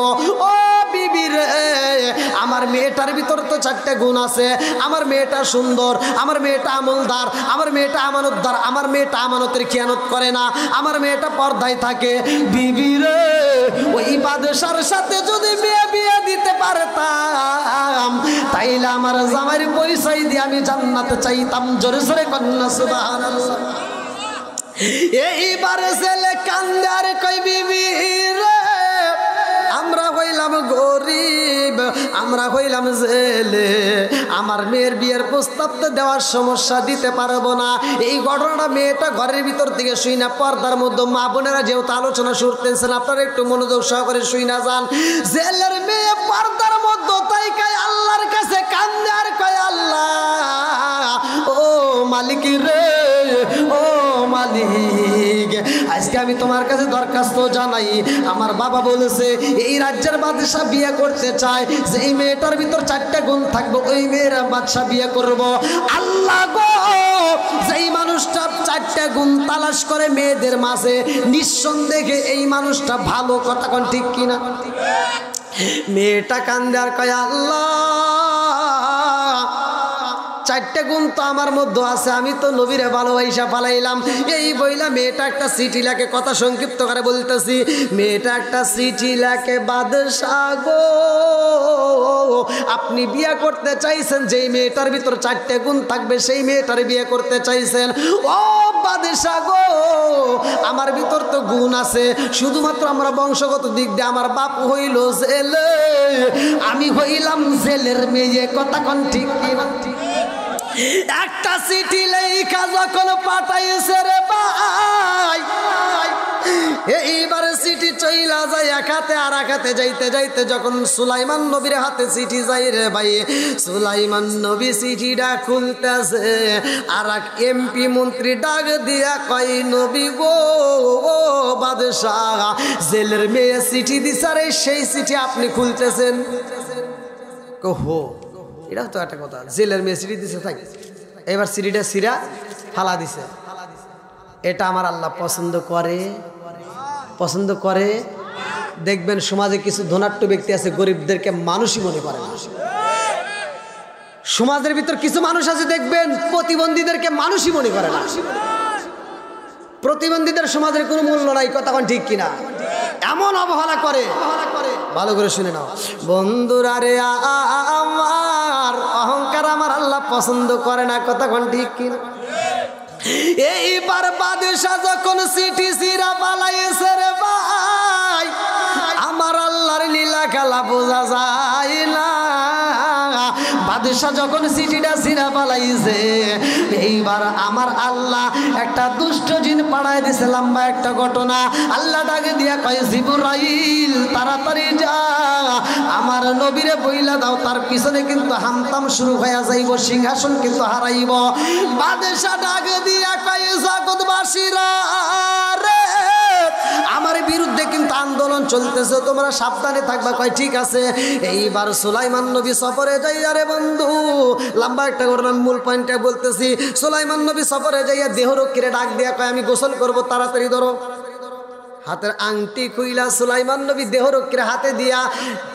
ও বিবি রে, আমার মেয়েটার ভিতর তো 4টা গুণ আছে, আমার মেয়েটা সুন্দর, আমার মেয়েটা আমলদার, আমার মেয়েটা আমানতদার, আমার মেয়েটা আমানতের খেয়ানত করে না, আমার মেয়েটা পর্দায় থাকে। বিবি রে, ওই বাদশার সাথে যদি বিয়ে দিতে পারতাম তাইলে আমার জামাইর পরিচয় দিয়ে আমি জান্নাতে চাইতাম। জোরে জোরে কন্যা সুবহানাল্লাহ। এইবারে ছেলে কান্দে আর কই, বিবি রে, আমরা হইলাম গরিব, আমরা হইলাম জেলে, আমার মেয়ের বিয়ের প্রস্তাব তো দেওয়ার সমস্যা, দিতে পারবো না। এই ঘটনাটা মেয়েটা ঘরের ভিতর থেকে শুই না, পর্দার মধ্যে মা বোনেরা যেহেতু আলোচনা শুনতেছেন আপনারা একটু মনোযোগ সহকারে শুই না যান। জেলের মেয়ে পর্দার মধ্যে তাই কয় আল্লাহর কাছে কান্দে আর কয়, আল্লাহ ও মালিক রে, ও মালিক, আজকে আমি তোমার কাছে দরখাস্ত জানাই। আমার বাবা বলেছে এই রাজ্যের বাদশা বিয়ে করতে চায়, যে এই মেয়েটার ভিতর 4টা গুণ থাকবে ওই মেয়েরা বাদশা বিয়ে করব। আল্লাহ গো, যেই মানুষটা 4টা গুণ তালাশ করে মেয়েদের মাঝে, নিঃসন্দেহে এই মানুষটা ভালো। কথা কোন ঠিক কিনা? মেয়েটা কান্দে আর কয়, আল্লাহ চারটে গুণ তো আমার মধ্যে আছে, আমি তো নবীরে ভালোবাসা পালাইলাম। এই বইলা মেয়েটা একটা চিঠি লেখে, কথা সংক্ষিপ্ত করে বলতেছি, মেয়েটা একটা চিঠি লেখে, বাদশাহ গো আপনি বিয়ে করতে চাইছেন, যেই মেয়েটার ভিতর চারটে গুণ থাকবে সেই মেয়েটার বিয়ে করতে চাইছেন। ও বাদশাহ গো আমার ভিতর তো গুণ আছে, শুধুমাত্র আমরা বংশগত দিক দিয়ে আমার বাপ হইল জেলে, আমি হইলাম জেলের মেয়ে, কথা কোন ঠিক কিনা? একটা চিঠি লেখা যখন পাঠাইছে রে ভাই, এইবার চিঠি চইলা যায় এক হাতে, আর এক হাতে যাইতে যাইতে যখন সুলাইমান নবীর হাতে চিঠি যাই রে ভাই, সুলাইমান নবী চিঠিটা খুলতেছে, আর এক এমপি মন্ত্রী ডাক দিয়া কয়, নবী গো বাদশাহ জেলের মেয়ে চিঠি দিছারে, সেই চিঠি আপনি খুলতেছেন? কহো এটাও তো একটা কথা, জেলের মেয়ে চিঠি দিছে, তাই এবার চিঠিটা সিরা ফালা দিছে। এটা আমার আল্লাহ পছন্দ করে, পছন্দ করে। দেখবেন সমাজে কিছু ধনাঢ্য ব্যক্তি আছে গরিবদেরকে মানুষই মনে করে না। সমাজের ভিতর কিছু মানুষ আছে দেখবেন প্রতিবন্ধীদেরকে মানুষই মনে করে না। প্রতিবন্ধীদের সমাজের কোনো মূল্য নাই, কথা কোন ঠিক কিনা? এমন অবহেলা করে, ভালো করে শুনে নাও বন্ধুরা রে, আমার অহংকার আমার আল্লাহ পছন্দ করে না, কথা কোন ঠিক কিনা? এইবার বাদশাহ যখন চিঠি সিরা পালাইছে রে ভাই, আমার আল্লাহর লীলা খেলা বোঝা যায় না। বাদশাহ যখন চিঠিটা সিরা পালাইছে, এইবার আমার আল্লাহ একটা দুষ্ট জিন পাঠায় দিছে। লম্বা একটা ঘটনা, আল্লাহ ডাকে দিয়া কয়, জিবরাইল তাড়াতাড়ি যা আমার নবীরে বইলা দাও, তার পিছনে কিন্তু হামতাম শুরু হয়ে যাইব, সিংহাসন কিন্তু হারাইব। বাদশাহ ডাকে দিয়া কয়, জগৎবাসীরা রে আমার বিরুদ্ধে কিন্তু আন্দোলন চলতেছে, তোমরা সাবধানে থাকবা। কয় ঠিক আছে। এইবার সুলাইমান নবী সফরে যাই, আরে বন্ধু লম্বা একটা ঘটনা, মূল পয়েন্টটা বলতেছি। সুলাইমান নবী সফরে যাইয়া দেহরক্ষীরে ডাক দিয়া কয়, আমি গোসল করব, তাড়াতাড়ি ধরো। হাতের আংটি খুইলা সুলাইমান নবী দেহরক্ষীর হাতে দিয়া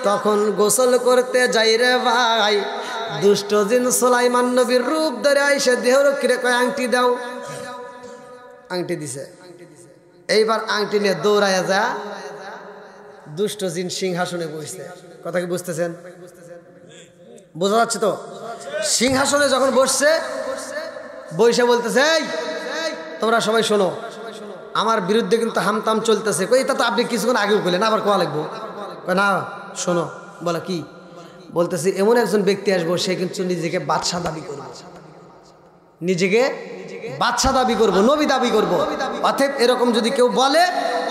তখন গোসল করতে যাই রে ভাই, দুষ্ট জিন সুলাইমান নবীর রূপ ধরে আইসে দেহরক্ষীরে কয়, আংটি দাও। আংটি দিছে। এইবার আংটি নিয়ে দৌড়াইয়া যা দুষ্ট জিন সিংহাসনে বসছে। কথা কি বুঝতেছেন? বোঝা যাচ্ছে তো? সিংহাসনে যখন বসছে, বসে বলতেছে, এই তোমরা সবাই শোনো, আমার বিরুদ্ধে কিন্তু হামতাম চলতেছে। কই এটা তো আপনি কিছুক্ষণ আগেও বললেন, আবার কোয়া লাগবো? না শোনো। বলো কি? বলতেছি এমন একজন ব্যক্তি আসবো, সে কিন্তু নিজেকে বাদশাহ দাবি করবে, নিজেকে বাদশাহ দাবি করবো, নবী দাবি করবো। অতএব এরকম যদি কেউ বলে,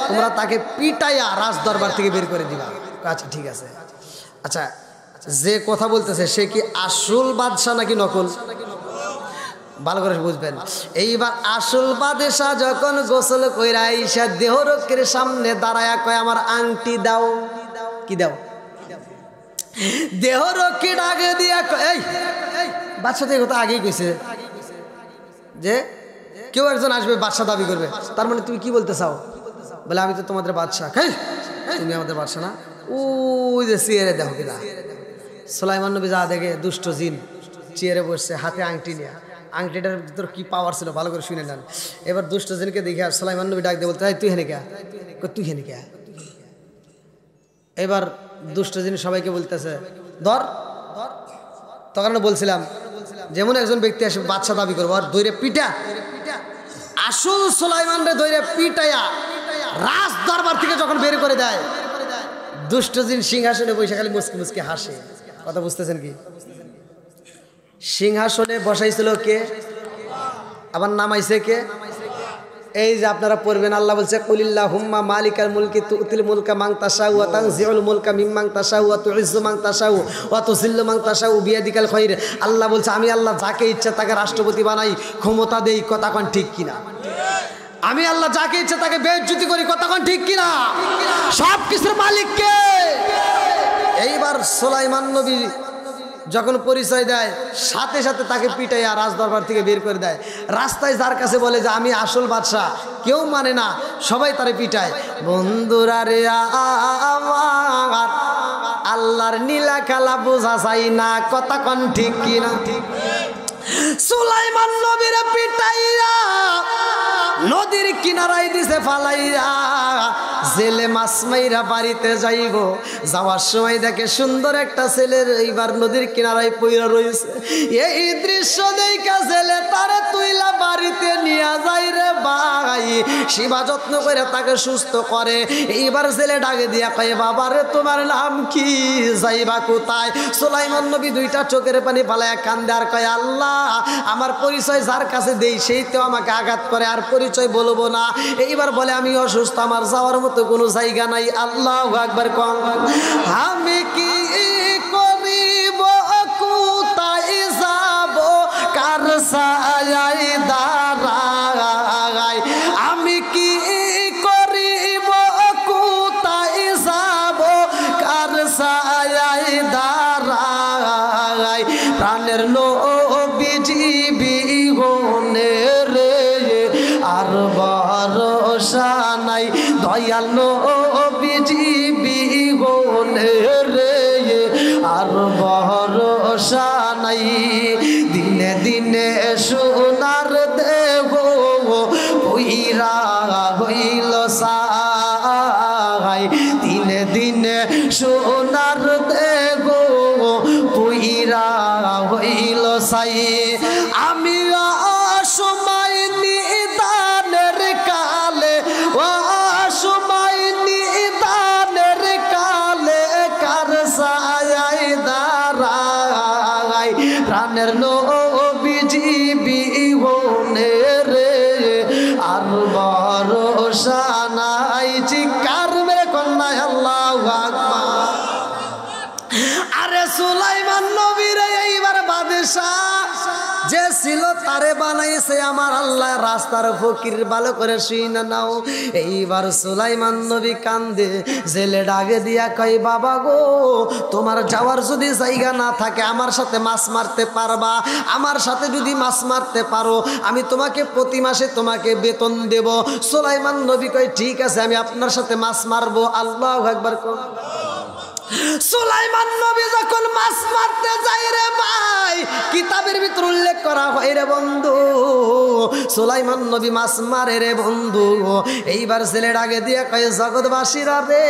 তোমরা তাকে পিটাইয়া রাজ দরবার থেকে বের করে দিবা। আচ্ছা ঠিক আছে। আচ্ছা যে কথা বলতেছে সে কি আসল বাদশাহ নাকি নকল? ভালো করে বুঝবেন। এইবার আসল বাদশাহ যখন গোসল কইরা আইসা দেহরক্ষীর সামনে দাঁড়ায়া কয়, আমার আংটি দাও। কি দাও? দেহরক্ষী ডাকে দিয়া কয়, এই বাদশাহ তো এই কথা আগেই কইছে যে কেউ একজন আসবে বাদশাহ দাবি করবে, তার মানে তুমি কি বলতে চাও? বলে আমি তো তোমাদের বাদশাহ। তুমি আমাদের বাদশাহ না? ওই যে চেয়ারে দেখো কিনা। সুলাইমান নবী যা দেখে দুষ্ট জিন চেয়ারে বসছে, হাতে আংটি নিয়ে। আংটিটার ভিতর কি পাওয়ার ছিল ভালো করে শুনে নেন। এবার দুষ্ট জিনকে দেখে আর সুলাইমান নবী ডাক দিয়ে বলতে, তুই হেনে কে? তুই হেনে কে? এবার দুষ্ট জিন সবাইকে বলতেছে, ধর। তখন বলছিলাম যেমন একজন ব্যক্তি আসে বাদশাহ দাবি করবো, আর দৈরে পিটা, আসল সুলাইমান রে দৈরে পিটাইয়া রাজ দরবার থেকে যখন বের করে দেয়, দুষ্ট জিন সিংহাসনে বসে খালি মুসকি মুসকি হাসে। কথা বুঝতেছেন কি? সিংহাসনে বসাইছিল কে? আবার নামাইছে কে? এই যে আপনারা পড়বেন, আল্লাহ বলছে, কুলিল্লাহুম্মা মালিকাল মুলকি তুতিল মুলকা মান তাশাউ ওয়া তানজিউল মুলকা মিম্মান তাশাউ ওয়া তুইজ্জু মান তাশাউ ওয়া তুযিল্লু মান তাশাউ বিয়াদিকাল খায়র। আল্লাহ বলছে, আমি আল্লাহ যাকে ইচ্ছা তাকে রাষ্ট্রপতি বানাই, ক্ষমতা দেই। কথা কোন ঠিক কিনা? আমি আল্লাহ যাকে ইচ্ছা তাকে বেইজ্জতি করি। কথা কোন ঠিক কিনা? সব কিছুর মালিক কে? এইবার সুলাইমান নবী যখন পরিচয় দেয়, সাথে সাথে তাকে পিটাইয়া রাজ দরবার থেকে বের করে দেয়। রাস্তায় যার কাছে বলে যে আমি আসল বাদশাহ, কেউ মানে না, সবাই তারে পিটায়। বন্ধুরা রে আমার আল্লাহর নীলা খেলা বোঝা যায় না। কথা কোন ঠিক কিনা? সুলাইমান নবীর পিটাইয়া নদীর কিনারায় দিছে ফালাইয়া জেলে মাছ মাইরা বাড়িতে যাইব যাওয়ার সময় দেখে সুন্দর একটা ছেলের এইবার নদীর কিনারায় পইরা রয়েছে এই দৃশ্য দেখা জেলে তারে তুইলা বাড়িতে নিয়ে যাই রে ভাই সেবা যত্ন করে তাকে সুস্থ করে এইবার জেলে ডাকে দিয়া কয় বাবা রে তোমার নাম কি যাইবা কোথায় সুলাইমান নবী দুইটা চোখের পানি ফালাইয়া কান্দে আর কয় আল্লাহ আমার পরিচয় যার কাছে দেই সেই তো আমাকে আঘাত করে আর পরিচয় বলবো না এইবার বলে আমি অসুস্থ আমার যাওয়ার মতো কোনো জায়গা নাই আল্লাহু আকবার কম আমি কি করিব কোথায় যাব কার ছায়ায় দাঁড়াই আমি কি করিব কোথায় যাব কার ছায়ায় দাঁড়াই প্রাণের নবীজি বিহনে রে আর ভরসা নাই দয়াল নবীজি বিহনে রে আর ভরসা নাই দিনে দিনে সোনার দেহ পুইরা হইল সাই দিনে দিনে সোনার দেহ পুইরা হইল সাই আমি সময় নিদানের কালে সময় নিদানের কালে কার ছায়ায় দাঁড়াই প্রাণের নবীজি বিহনে রে আর ভরসা নাই চিৎকার মেরে কন্যা আল্লাহু আকবার আরে সুলাইমান নবীর এইবার বাদশা যে ছিল তারে বানাইছে আমার আল্লাহ রাস্তার ফকির ভালো করে শুইনা নাও এইবার সুলাইমান নবী কান্দে জেলে ডাকে দিয়া কই বাবা গো তোমার যাওয়ার যদি জায়গা না থাকে আমার সাথে মাছ মারতে পারবা আমার সাথে যদি মাছ মারতে পারো আমি তোমাকে প্রতি মাসে তোমাকে বেতন দেব সুলাইমান নবী কই ঠিক আছে আমি আপনার সাথে মাছ মারবো আল্লাহু আকবার কর সুলাইমান নবী যখন মাছ মারতে যায় রে ভাই কিতাবের ভিতর উল্লেখ করা হয় রে বন্ধু সুলাইমান নবী মাছ মারে রে বন্ধু এইবার ছেলে ডাকে দিয়ে কয় জগৎবাসীরা রে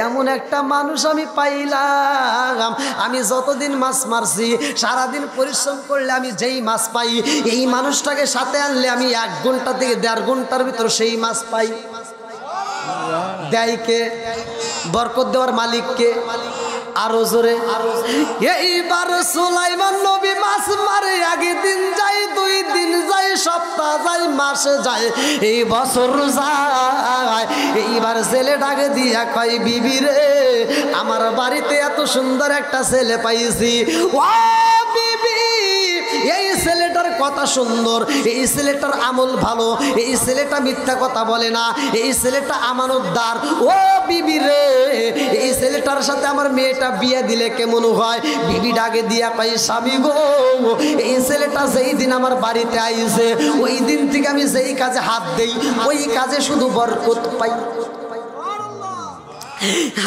এমন একটা মানুষ আমি পাইলাম আমি যতদিন মাছ মারছি সারাদিন পরিশ্রম করলে আমি যেই মাছ পাই এই মানুষটাকে সাথে আনলে আমি 1 ঘন্টা থেকে 1.5 ঘন্টার ভিতর সেই মাছ পাই দেয় কে বরকত দেওয়ার মালিক কে আরো জোরে এইবার সুলাইমান নবী মাছ মারে আগে দিন যায় 2 দিন যায় সপ্তাহ যায় মাস যায় এই বছর যায় এইবার ছেলে ডাকে দিয়া কয় বিবি রে আমার বাড়িতে এত সুন্দর একটা ছেলে পাইছি ও বিবি এই ছেলেটার কথা সুন্দর এই ছেলেটার আমল ভালো এই ছেলেটা মিথ্যা কথা বলে না এই ছেলেটা আমানতদার ও বিবি রে এই ছেলেটার সাথে আমার মেয়েটা বিয়ে দিলে কেমন হয় বিবি ডাকে দিয়া কয় স্বামী গো এই ছেলেটা যেই দিন আমার বাড়িতে আইছে ওই দিন থেকে আমি যেই কাজে হাত দেই ওই কাজে শুধু বরকত পাই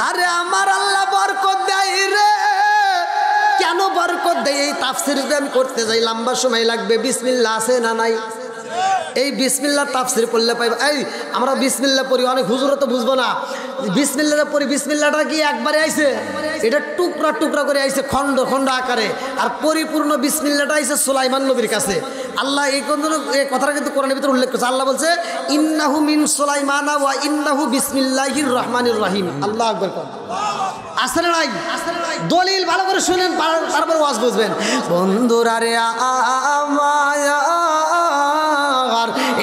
আরে আমার আল্লাহ বরকত দেয় রে কেন বরকত দেয় এই তাফসীর আমি করতে যাই লম্বা সময় লাগবে বিসমিল্লাহ আছে না নাই এই বিসমিল্লাহ তাফসীর পড়লে পাইবা এই আমরা বিসমিল্লাহ পড়ি অনেক হুজুরও তো বুঝবো না বিসমিল্লাহ পড়ি বিসমিল্লাহটা কি একবারে আইছে এটা টুকরা টুকরা করে আইছে খণ্ড খণ্ড আকারে আর পরিপূর্ণ বিসমিল্লাহটা আইছে সুলাইমান নবীর কাছে আল্লাহ এই কথাটা কিন্তু কোরআনের ভিতরে উল্লেখ করছে আল্লাহ বলছে ইন্নাহু মিন সুলাইমানা ওয়া ইন্নাহু বিসমিল্লাহির রহমানির রহিম আল্লাহু আকবার আসলে নাই দলিল ভালো করে শুনেন তারপর ওয়াজ বুঝবেন বন্ধুরা রে আমায়া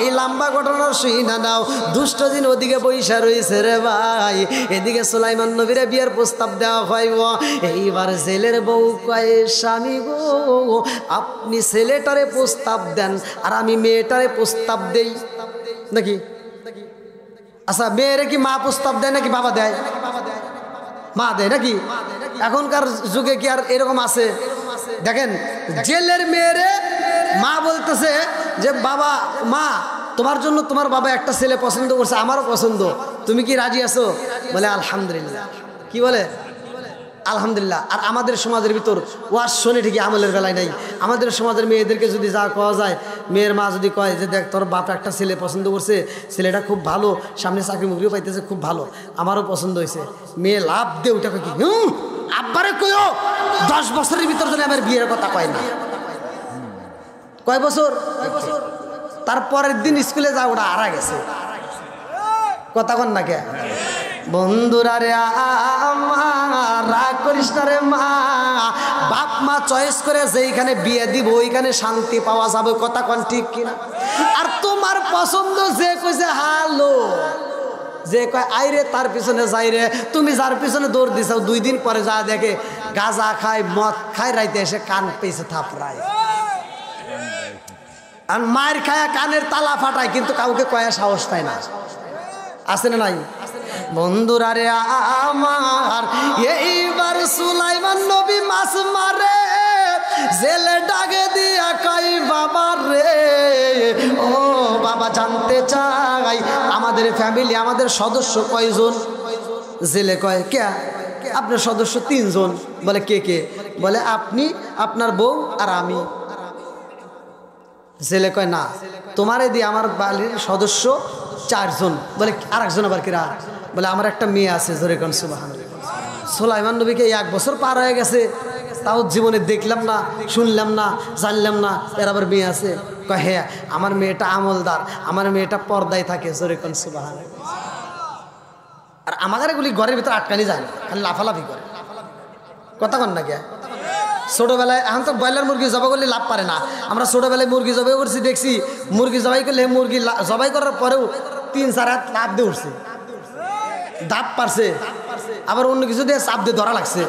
এই লম্বা ঘটনা শুইনা নাও দুষ্ট দিন ওদিকে বৈশা রয়েছে রে ভাই এদিকে সুলাইমান নবীর বিয়ের প্রস্তাব দেওয়া হয় এইবার ছেলের বউ কয় স্বামী গো আপনি ছেলেটারে প্রস্তাব দেন আর আমি মেয়েটারে প্রস্তাব দেই নাকি আচ্ছা মেয়েরে কি মা প্রস্তাব দেয় নাকি বাবা দেয় মা দেয় নাকি এখনকার যুগে কি আর এরকম আছে দেখেন জেলের মেয়েরে মা বলতেছে যে বাবা মা তোমার জন্য তোমার বাবা একটা ছেলে পছন্দ করছে আমারও পছন্দ তুমি কি রাজি আছো বলে আলহামদুলিল্লাহ কি বলে আলহামদুলিল্লাহ। আর আমাদের সমাজের ভিতর ওয়াজ শোনে ঠিকই, আমলের বেলায় নাই। আমাদের সমাজের মেয়েদেরকে যদি যা কওয়া যায়, মেয়ের মা যদি কয় যে দেখ তোর বাপ একটা ছেলে পছন্দ করছে, ছেলেটা খুব ভালো, সামনে চাকরি মুকরিও পাইতেছে, খুব ভালো, আমারও পছন্দ হয়েছে, মেয়ে লাভ দে ওটা কি আব্বারে কইও 10 বছরের ভিতর যদি আমার বিয়ের কথা কয় না। কয় বছর? তারপরের দিন স্কুলে যা ওটা হারা গেছে। কথা কন না কে বন্ধুরা রে আমার, রাগ করিস না রে মা, বাপ মা চয়েস করে যেইখানে বিয়ে দিব ওইখানে শান্তি পাওয়া যাবে। কথা কন ঠিক কিনা? আর তোমার পছন্দ যে কইছে হালো, যে কয় আইরে তার পিছনে যাই রে, তুমি যার পিছনে দৌড় দিছাও 2 দিন পরে যা দেখে গাঁজা খায়, মদ খায়, রাইতে এসে কান পেয়েছে থাপড়ায়, আর মায়ের খায়া কানের তালা ফাটায়, কিন্তু কাউকে কয়া সাহস পায় না। আছে না নাই? বন্ধুরা রে আমার, এইবার সুলাইমান নবী মাছ মারে, জেলে ডাকে দিয়া কই বাবা রে, ও বাবা জানতে চাই আমাদের ফ্যামিলি, আমাদের সদস্য কয়জন? জেলে কয় কে? আপনার সদস্য 3 জন। বলে কে কে? বলে আপনি, আপনার বউ আর আমি। জেলে কয় না, তোমারে দিয়ে আমার বাড়ির সদস্য 4 জন। বলে আরেকজন আবার কিরা? বলে আমার একটা মেয়ে আছে। জোরে কোন সুবহানাল্লাহ। সুলাইমান নবীকে 1 বছর পার হয়ে গেছে, তাও জীবনে দেখলাম না, শুনলাম না, জানলাম না এর আবার মেয়ে আছে। কয় হ্যাঁ, আমার মেয়েটা আমলদার, আমার মেয়েটা পর্দায় থাকে। জোরে কোন সুবহানাল্লাহ। আর আমাদের এগুলি ঘরের ভিতরে আটকানি যায় না, খালি লাফালাফি করে। কথা কন না কে? ছোটবেলায় এখন তো ব্রয়লার মুরগি জবাই করলে লাভ পারে না। আমরা ছোটবেলায় মুরগি জবাই করছি, দেখছি মুরগি জবাই করলে মুরগি জবাই করার পরেও 3-4 হাত লাভ দিয়ে উঠছে, দাঁত পারছে, আবার অন্য কিছু দিয়ে চাপ দিয়ে ধরা লাগছে।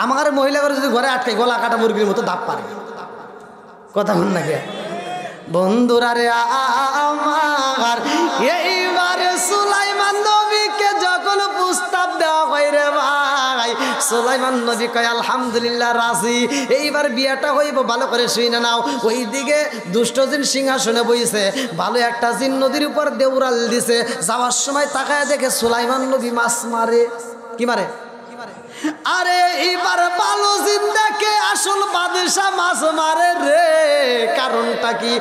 আমার মহিলা করে যদি ঘরে আটকে গলা কাটা মুরগির মতো দাঁত পারে। কথা বল না কে বন্ধুরা রে আমার, এইবারে সুলাইমান নবীকে যখন প্রস্তাব দেওয়া হয় রে ভাই, সুলাইমান নবী কয় আলহামদুলিল্লাহ রাজি, এইবার বিয়েটা হইব, ভালো করে শুনে নাও। ওইদিকে দুষ্ট জিন সিংহাসনে বইছে, ভালো একটা জিন নদীর উপর দেউরাল দিছে। যাওয়ার সময় তাকায় দেখে সুলাইমান নবী মাছ মারে। কি মারে? আরে এইবার ভালো জিন দেখে আসল বাদশা মাছ মারে রে। কারণটা কি?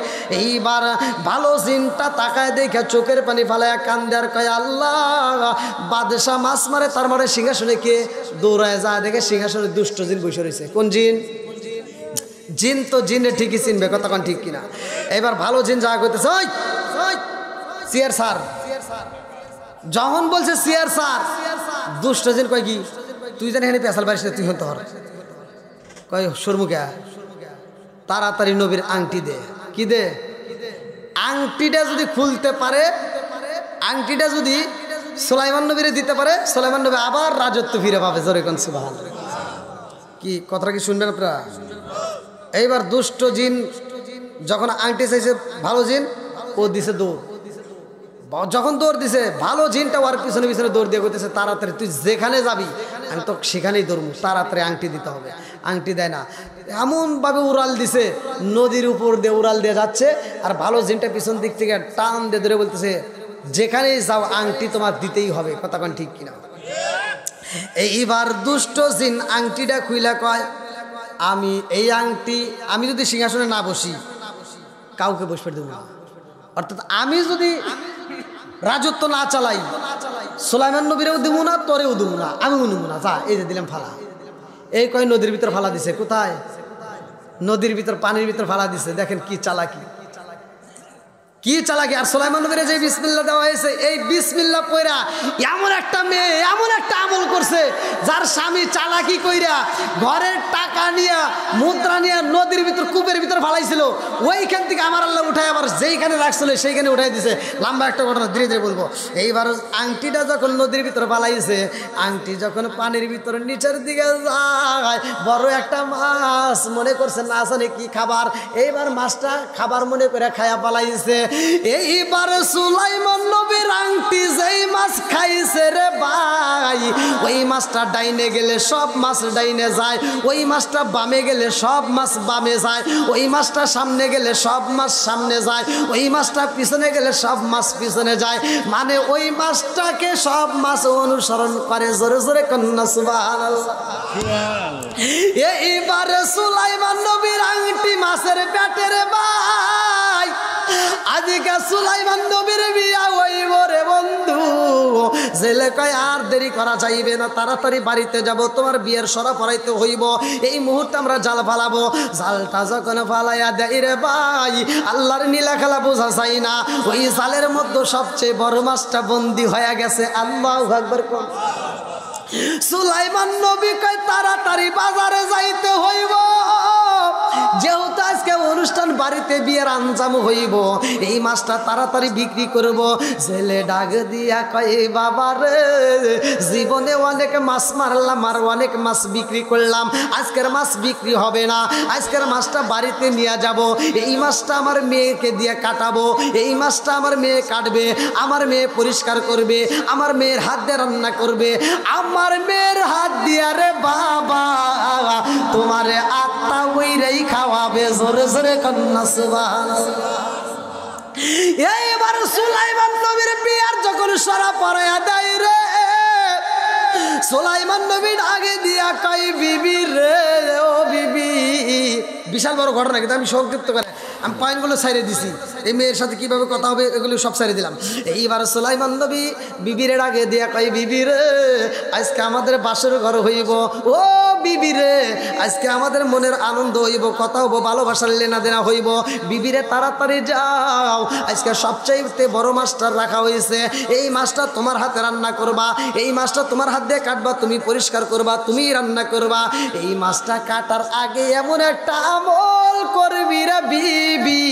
এইবার ভালো জিনটা তাকায় দেখে চোখের পানি ফালায় কান্দে আর কয় আল্লাহ, বাদশা মাছ মারে, তার মানে সিংহাসনে কে? দৌড়ায় যা দেখে সিংহাসনে দুষ্ট জিন বসে রয়েছে। কোন জিন? জিন তো জিনে ঠিকই চিনবে। কথা কোন ঠিক কিনা? এবার ভালো জিন যা করতেছে, ওই সিয়ার স্যার, যখন বলছে সিয়ার স্যার, দুষ্ট জিন কয় কি তুই জানি এখানে পেশাল বাড়িস, তুই হতে হর। কয় সরমুখা, তাড়াতাড়ি নবীর আংটি দে। কি দে? আংটিটা যদি খুলতে পারে, আংটিটা যদি সুলাইমান নবীরে দিতে পারে, সুলাইমান নবী আবার রাজত্ব ফিরে পাবে। জোরে কোন সুবহানাল্লাহ। কি কথাটা কি শুনবেন আপনারা? এইবার দুষ্ট জিন যখন আংটি চাইছে, ভালো জিন ও দিছে দৌড়। যখন দৌড় দিছে, ভালো জিনটা ওর পিছনে পিছনে দৌড় দিয়ে করতেছে, তাড়াতাড়ি তুই যেখানে যাবি আমি তো সেখানেই দৌড়বো, তাড়াতাড়ি আংটি দিতে হবে। আংটি দেয় না, এমনভাবে উড়াল দিছে, নদীর উপর দিয়ে উড়াল দিয়ে যাচ্ছে। আর ভালো জিনটা পিছন দিক থেকে টান দিয়ে ধরে বলতেছে যেখানেই যাও আংটি তোমার দিতেই হবে। কথা কোন ঠিক কিনা? এইবার দুষ্ট জিন আংটিটা খুইলা কয়, আমি এই আংটি, আমি যদি সিংহাসনে না বসি কাউকে বসতে দেবো না। অর্থাৎ আমি যদি রাজত্ব না চালাই, সুলাইমান নবীরেও দেবো না, তোরেও দেবো না, আমিও নেবো না। যা, এই যে দিলাম ফালা। এই কয় নদীর ভিতর ফালা দিছে। কোথায়? নদীর ভিতর, পানির ভিতর ফালা দিছে। দেখেন কি চালাকি, কি চালাকি। আর সুলাইমান নবীরে যে বিসমিল্লাহ দেওয়া হয়েছে, এই বিসমিল্লাহ পয়রা এমন একটা মেয়ে এমন একটা আমল করছে, যার স্বামী চালাকি কইরা ঘরের টাকা নিয়ে, মুদ্রা নিয়ে নদীর ভিতর, কূপের ভিতর ফালাইছিল। ওইখান থেকে আমার আল্লাহ উঠায় আবার যেইখানে রাখছিল সেইখানে উঠাই দিছে। লম্বা একটা ঘটনা, ধীরে ধীরে বলবো। এইবার আংটিটা যখন নদীর ভিতর ফালাইছে, আংটি যখন পানির ভিতর নিচের দিকে যায়, বড় একটা মাছ মনে করছে না জানে কি খাবার, এইবার মাছটা খাবার মনে করে খায়া পালাইছে। এইবার সুলাইমান নবীর আংটি যেই মাছ খাইছে রে ভাই, ওই মাছটা ডাইনে গেলে সব মাছ ডাইনে যায়, ওই মাছটা বামে গেলে সব মাছ বামে যায়, ওই মাছটা সামনে গেলে সব মাছ সামনে যায়, ওই মাছটা পিছনে গেলে সব মাছ পিছনে যায়। মানে ওই মাছটাকে সব মাছ অনুসরণ করে। জোরে জোরে কন্যা সুবহানাল্লাহ। এইবারে সুলাইমান নবীর আংটি মাছের পেটের ভাই, আজকে সুলাইমান নবীর বিয়া হইব রে বন্ধু। জেলে কয় আর দেরি করা যাইবে না, তাড়াতাড়ি বাড়িতে যাব, তোমার বিয়ের সরা পড়াইতে হইব। এই মুহূর্তে আমরা জাল ফালাবো। জালটা যখন ফালাইয়া দেয় রে ভাই, আল্লাহর নীলা খেলা বোঝা যায় না, ওই জালের মধ্যে সবচেয়ে বড় মাছটা বন্দী হয়ে গেছে। আল্লাহু আকবার। সুলাইমান নবী কয় তাড়াতাড়ি বাজারে যাইতে হইব, যেহেতু আজকে অনুষ্ঠান বাড়িতে বিয়ের আঞ্জাম হইব, এই মাছটা তাড়াতাড়ি বিক্রি করব। ছেলে ডাক দিয়া কয় বাবা রে, জীবনে অনেক মাছ মারলাম আর অনেক মাছ বিক্রি করলাম, আজকের মাছ বিক্রি হবে না, আজকের মাছটা বাড়িতে নিয়ে যাব। এই মাছটা আমার মেয়েকে দিয়ে কাটাবো, এই মাছটা আমার মেয়ে কাটবে, আমার মেয়ে পরিষ্কার করবে, আমার মেয়ের হাত দিয়ে রান্না করবে, আমার মেয়ের হাত দিয়া রে বাবা তোমারে আত্মা ওইরাই খাওয়াবে। জোরে জোরে কন্যা সুবহানাল্লাহ। এইবার সুলাইমান নবীর বিয়ার যখন সরা পড়ায়া দেয় রে, সুলাইমান নবীর আগে দিয়া কই বিবি রে, ও বিবি। বিশাল বড় ঘটনা, কিন্তু আমি সংক্ষিপ্ত করে আমি পয়েন্টগুলো ছাইড়ে দিছি। এই মেয়ের সাথে কিভাবে কথা হবে এগুলো সব ছাইড়ে দিলাম। এইবার সুলাইমান নবী বিবির আগে দিয়া কই বিবি রে, আজকে আমাদের বাসর ঘর হইব, ও বিবি রে আজকে আমাদের মনের আনন্দ হইব, কথা হইব, ভালোবাসার লেনা দেনা হইব। বিবিরে তাড়াতাড়ি যাও, আজকে সবচাইতে বড় মাছটা রাখা হয়েছে, এই মাছটা তোমার হাতে রান্না করবা, এই মাছটা তোমার হাত দিয়ে কাটবা, তুমি পরিষ্কার করবা, তুমি রান্না করবা। এই মাছটা কাটার আগে এমন একটা আমল করবি রে বিবি,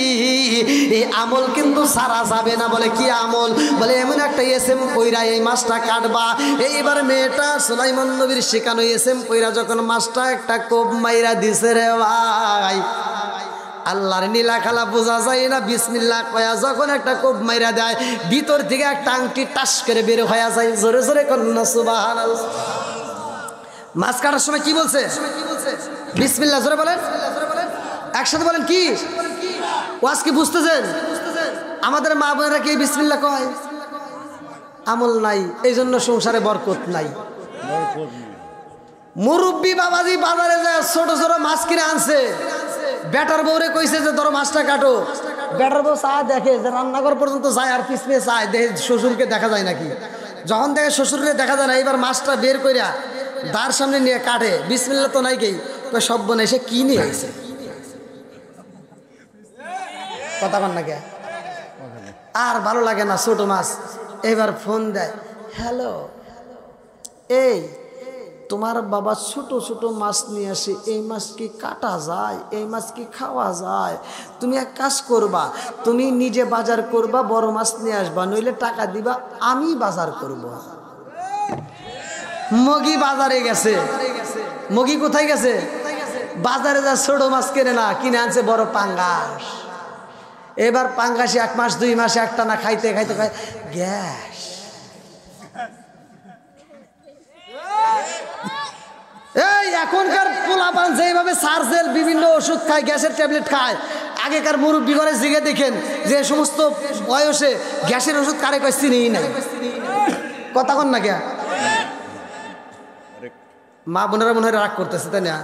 এই আমল কিন্তু সারা যাবে না। বলে কি আমল? বলে এমন একটা এসএম কইরা এই মাছটা কাটবা। এইবার মেয়েটা সুলাইমান নবীর শেখানো এসএম কইরা যখন মাছটা একটা কোপ মাইরা দিছে রে ভাই, আল্লাহর নীলা খেলা বোঝা যায় না। বিসমিল্লাহ কয়া যখন একটা কোপ মাইরা দেয়, ভিতর থেকে একটা আংটি টাস করে বের হয়ে যায়। জোরে জোরে কন্যা সুবহানাল্লাহ। মাছ কাটার সময় কি বলছে? বিসমিল্লাহ। জোরে বলেন, একসাথে বলেন। কি ওয়াজ কি বুঝতেছেন? আমাদের মা বোনেরা কি বিসমিল্লাহ কয়? আমল নাই, এই জন্য সংসারে বরকত নাই। মুরব্বী বাবাজি বাজারে যায় ছোট ছোট মাছ কিনে আনছে, বেটার বউরে কইছে যে ধরো মাছটা কাটো। বেটার বউ চা দেখে যে রান্নাঘর পর্যন্ত যায় আর পিছনে চায়, দেখে শ্বশুরকে দেখা যায় নাকি। যখন দেখে শ্বশুরকে দেখা যায় না, এবার মাছটা বের কইরা দার সামনে নিয়ে কাটে। বিসমিল্লাহ তো নাই, কেই সব বনে এসে কি নিয়ে আসে, কথা কন না কে? আর ভালো লাগে না ছোট মাছ। এবার ফোন দেয়, হ্যালো, এই তোমার বাবা ছোট ছোট মাছ নিয়ে আসে, এই মাছ কি কাটা যায়? এই মাছ কি খাওয়া যায়? তুমি এক কাজ করবা, তুমি নিজে বাজার করবা, বড় মাছ নিয়ে আসবা, নইলে টাকা দিবা, আমি বাজার করব। মগি বাজারে গেছে। মগি কোথায় গেছে? বাজারে যা ছোট মাছ কেনে না, কিনে আনছে বড় পাঙ্গাস। এবার পাঙ্গাসে 1 মাস 2 মাসে একটা না খাইতে খাইতে খাই গ্যাস। এই এখনকার পোলাপান যেভাবে সার্জেল বিভিন্ন ওষুধ খায়, গ্যাসের ট্যাবলেট খায়, আগেকার মুরব্বী ঘরে জিগে দেখেন যে সমস্ত বয়সে গ্যাসের ওষুধ কারে কয় চিনেই নাই। কথা কন না কে? মা বোনেরা মনে হয় রাগ করতেছে, তাই না?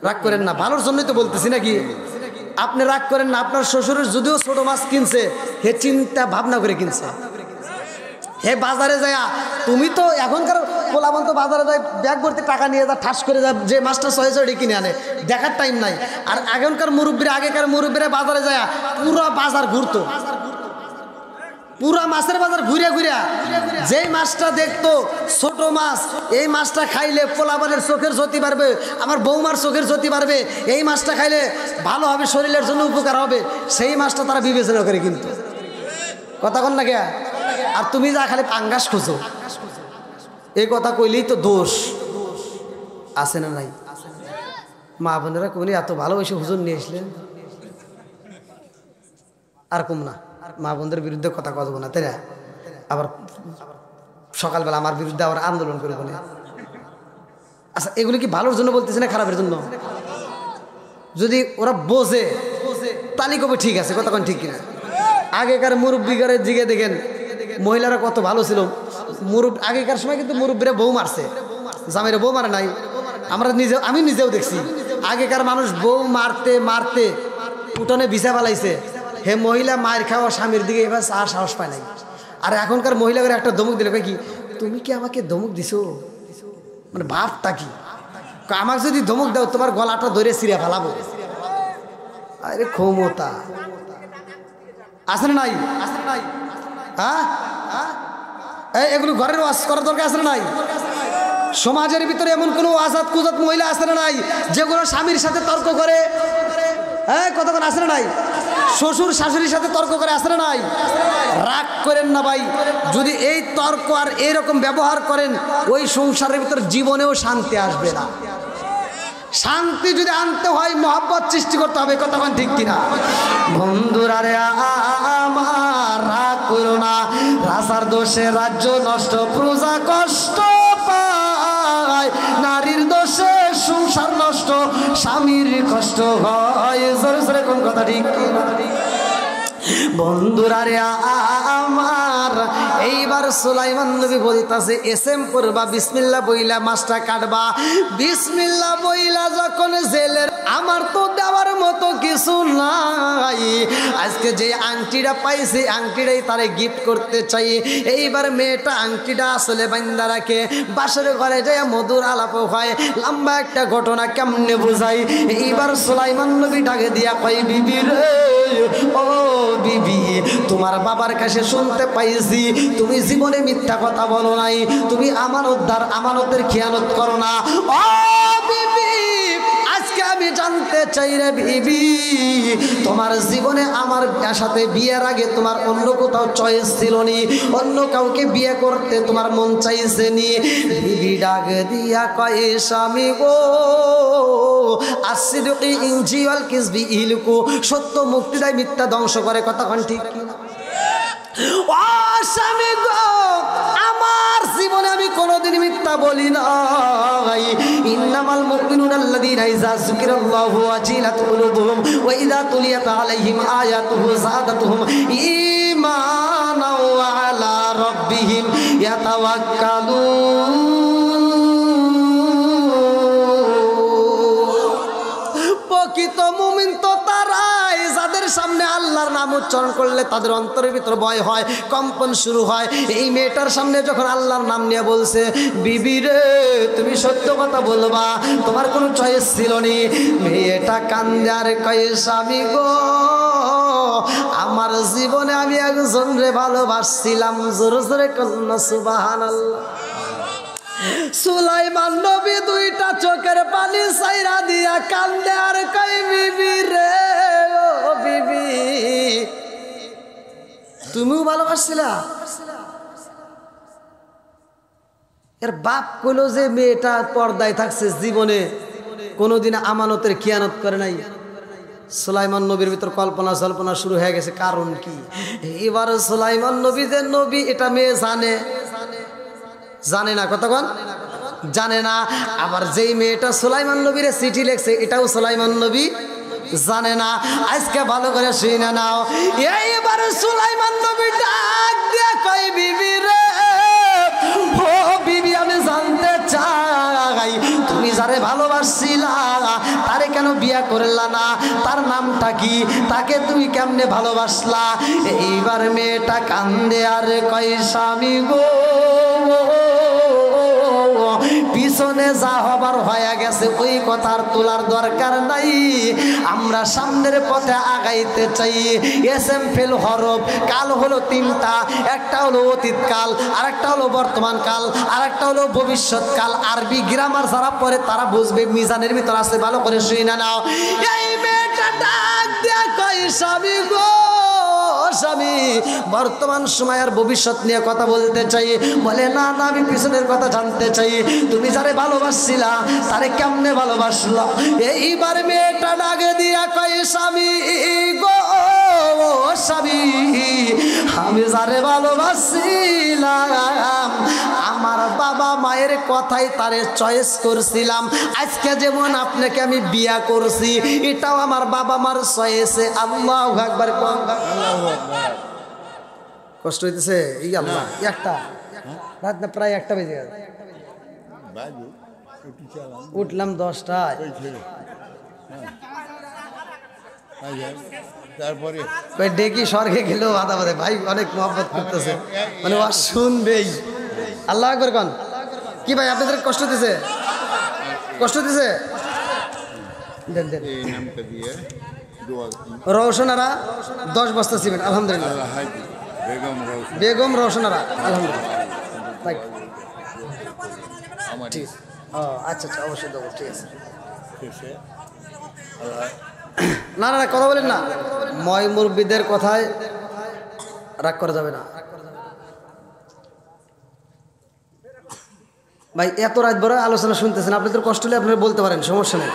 রাগ করেন না, ভালোর জন্যই তো বলতেছি নাকি। আপনি রাগ করেন না, আপনার শ্বশুরের যদিও ছোট মাছ কিনছে, হে চিন্তা ভাবনা করে কিনছে। হে বাজারে যায়, তুমি তো এখনকার পোলাবন তো বাজারে যায় ব্যাগ ভর্তি টাকা নিয়ে যা ঠাস করে যা, যে মাছটা সহে সহে কিনে আনে, দেখার টাইম নাই। আর আগেকার মুরব্বীরা বাজারে যায় পুরো বাজার ঘুরতো, পুরা মাছের বাজার ঘুরে ঘুরে যেই মাছটা দেখতো ছোট মাছ, এই মাছটা খাইলে পোলাবানের চোখের জ্যোতি বাড়বে, আমার বৌমার চোখের জ্যোতি বাড়বে, এই মাছটা খাইলে ভালো হবে, শরীরের জন্য উপকার হবে, সেই মাছটা তারা বিবেচনা করে। কিন্তু কথা কন না কে? আর তুমি যা খালি পাঙ্গাস খোঁজো, এই কথা কইলেই তো দোষ আছে না নাই? মা বোনেরা কোনি এত ভালোবেসে হুজুর নিয়ে আসলেন, আর কম না, মা বোনদের বিরুদ্ধে কথা কব না, তাই না? আবার সকালবেলা আমার বিরুদ্ধে আবার আন্দোলন করবো না, আচ্ছা এগুলো কি ভালোর জন্য বলতেছে না খারাপের জন্য? যদি ওরা বোঝে তাহলে কবে ঠিক আছে, কতক্ষণ ঠিক কিনা? আগেকার মুরব্বীগারে জিগে দেখেন মহিলারা কত ভালো ছিল। আগেকার সময় কিন্তু মুরব্বীরা বউ মারছে, জামাইরা বউ মারে নাই। আমি নিজেও দেখছি আগেকার মানুষ বউ মারতে মারতে উঠোনে বিছা ফেলাইছে। হে মহিলা মায়ের খাওয়া স্বামীর দিকে এবার আর সাহস পায় নাই। আর এখনকার মহিলাদের একটা ধমক দিলে কি, তুমি কি আমাকে ধমক দিছো? মানে ভাবটা কি, আমাকে যদি ধমক দাও তোমার গলাটা ধরে ছিঁড়ে ফেলাবো। আরে ক্ষমতা আছে না নাই? হ্যাঁ, এগুলো ঘরের ওয়াজ করার দরকার আছে না নাই? সমাজের ভিতরে এমন কোনো আজাদ কুজাত মহিলা আছে না নাই যেগুলো স্বামীর সাথে তর্ক করে? হ্যাঁ, কতক্ষণ আছে না নাই? শ্বশুর শাশুড়ির সাথে তর্ক করে আছে না নাই? রাগ করেন না ভাই, যদি এই তর্ক আর এইরকম ব্যবহার করেন ওই সংসারের ভিতর জীবনেও শান্তি আসবে না। শান্তি যদি আনতে হয় মহব্বত সৃষ্টি করতে হবে, কতক্ষণ ঠিক কিনা? বন্ধুরা রে আমার রাগ করো না, রাজার দোষে রাজ্য নষ্ট, প্রজা কষ্ট পায়, নারীর দোষে সংসার নষ্ট, স্বামীর কষ্ট হয়। জোরে জোরে কোন কথা ঠিক কিনা? বন্ধুরা রে আমার এইবার সুলাইমান নবী বলতাছে এসএম করবা, বিসমিল্লাহ বইলা মাছটা কাটবা। বিসমিল্লাহ বইলা যখন জেলের, আমার তো দেওয়ার মতো কিছু নাই, আজকে যে আংটিটা পাইছি আংটিটাই তারে গিফট করতে চাই। এইবার মেয়েটা আংটিটা আসলে বান্দা রাখে, বাসের ঘরে যায় মধুর আলাপ হয়। লম্বা একটা ঘটনা কেমনে বুঝাই। এইবার সুলাইমান নবী ডাকে দিয়া কয়, বিবি রে, ও বিবি, তোমার বাবার কাছে শুনতে পাইছি তুমি জীবনে মিথ্যা কথা বলো নাই, তুমি আমানতদার, আমানতের খেয়ানত করো না। ও বিবি, আজকে আমি জানতে চাই রে বিবি, তোমার জীবনে আমার সাথে বিয়ের আগে তোমার অন্য কোথাও চয়েস ছিল নি? অন্য কাউকে বিয়ে করতে তোমার মন চাইছে নি? বিবি ডাক দিয়া কয়, স্বামী গো, আসিদুকি ইনজিওয়াল কিসবি ইলকু, সত্য মুক্তি দেয়, মিথ্যা ধ্বংস করে। কতক্ষণ ঠিক কিনা? ও স্বামী গো, আমার জীবনে আমি কোনোদিন মিথ্যা বলি নাই। ইন্নামাল মুমিনুনা আল্লাযীনা ইযা যুকিরাল্লাহু ওয়াজিলাত কুলুবুহুম ওয়া ইযা তুলিয়াত আলাইহিম আয়াতুহু যাদাতুহুম ঈমানান ওয়া আলা রাব্বিহিম ইয়াতাওয়াক্কালুন। প্রকৃত মুমিন তো তারাই যাদের সামনে আল্লাহর নাম উচ্চারণ করলে তাদের অন্তরের ভিতর ভয় হয়, কম্পন শুরু হয়। এই মেয়েটার সামনে যখন আল্লাহর নাম নিয়ে বলছে, বিবি রে, তুমি সত্য কথা বলবা, তোমার কোনো চয়েস ছিল নি। মেয়েটা কান্দে আর কয়, স্বামী গো, আমার জীবনে আমি একজন রে ভালোবাসছিলাম। জোরে জোরে কন্যা সুবহানাল্লাহ। সুলাইমান নবী দুইটা চোখের পানি সাইরা দিয়া কান্দে আর কই, বিবি রে, ও বিবি, তুমিও ভালোবাসছিলা? এর বাপ কইলো যে মেয়েটা পর্দায় থাকছে, জীবনে কোনোদিন আমানতের খিয়ানত করে নাই। সুলাইমান নবীর ভিতর কল্পনা জল্পনা শুরু হয়ে গেছে, কারণ কি? এবার সুলাইমান নবী যে নবী এটা মেয়ে জানে না, কতক্ষণ জানে না। আবার যেই মেয়েটা সুলাইমান নবীরে চিঠি লেখছে এটাও সুলাইমান নবী জানে না। আজকে ভালো করে শুনে নাও। এইবার সুলাইমান নবী ডাক দিয়ে কই, বিবি রে, ও বিবি, আমি জানতে চাই তুমি যারে ভালোবাসছিলা তারে কেন বিয়ে করলা না? তার নামটা কি? তাকে তুমি কেমনে ভালোবাসলা? এইবার মেয়েটা কান্দে আর কয়, স্বামী গো, পিছনে যা হবার হয়ে গেছে ওই কথার তোলার দরকার নাই। আমরা সামনের পথে আগাইতে চাই। এসএম ফেল হরফ কাল হলো তিনটা, একটা হলো অতীতকাল, আরেকটা হলো বর্তমান কাল, আরেকটা হলো ভবিষ্যৎকাল। আরবি গ্রামার যারা পড়ে তারা বুঝবে, মিজানের ভিতর আছে, ভালো করে শুনে নাও। এই মেয়েটা ডাক দিয়া কয়, স্বামী গো, স্বামী, বর্তমান সময় আর ভবিষ্যৎ নিয়ে কথা বলতে চাই। বলে, না না, আমি পিছনের কথা জানতে চাই। তুমি যারে ভালোবাসছিলা তারে কেমনে ভালোবাসলা? এইবার মেয়েটা ডাকে দিয়া কয়, স্বামী গো, স্বামী, আমি যারে ভালোবাসছিলাম আমার বাবা মায়ের কথাই তারে চয়েস করছিলাম। আজকে যেমন আপনাকে আমি বিয়া করছি, এটাও আমার বাবা মার চয়েসে। আল্লাহু আকবার। কষ্ট হইতেছে এই আল্লাহ একটা রাত না প্রায় 1টা বেজে গেছে, উঠলাম 10টায়। তারপরে ডেকি স্বর্গে গেলেও আদা বাদে ভাই অনেক মহব্বত করতেছে, মানে ও শুনবেই। আল্লাহ আকবার কোন কি ভাই আপনাদের কষ্ট দিছে? কষ্ট দিছে? দেন দেন। এই নামটা দিয়ে রওশনারা 10 বস্তা সিমেন্ট আলহামদুলিল্লাহ। বেগম রওশনারা আলহামদুলিল্লাহ। ঠিক ও আচ্ছা আচ্ছা অবশ্যই দেবো, ঠিক আছে। না না কথা বলেন না, ময় মুরব্বীদের কথায় রাগ করা যাবে না ভাই। এত রাত বড় আলোচনা শুনতেছেন, আপনাদের কষ্ট হলে আপনারা বলতে পারেন, সমস্যা নেই।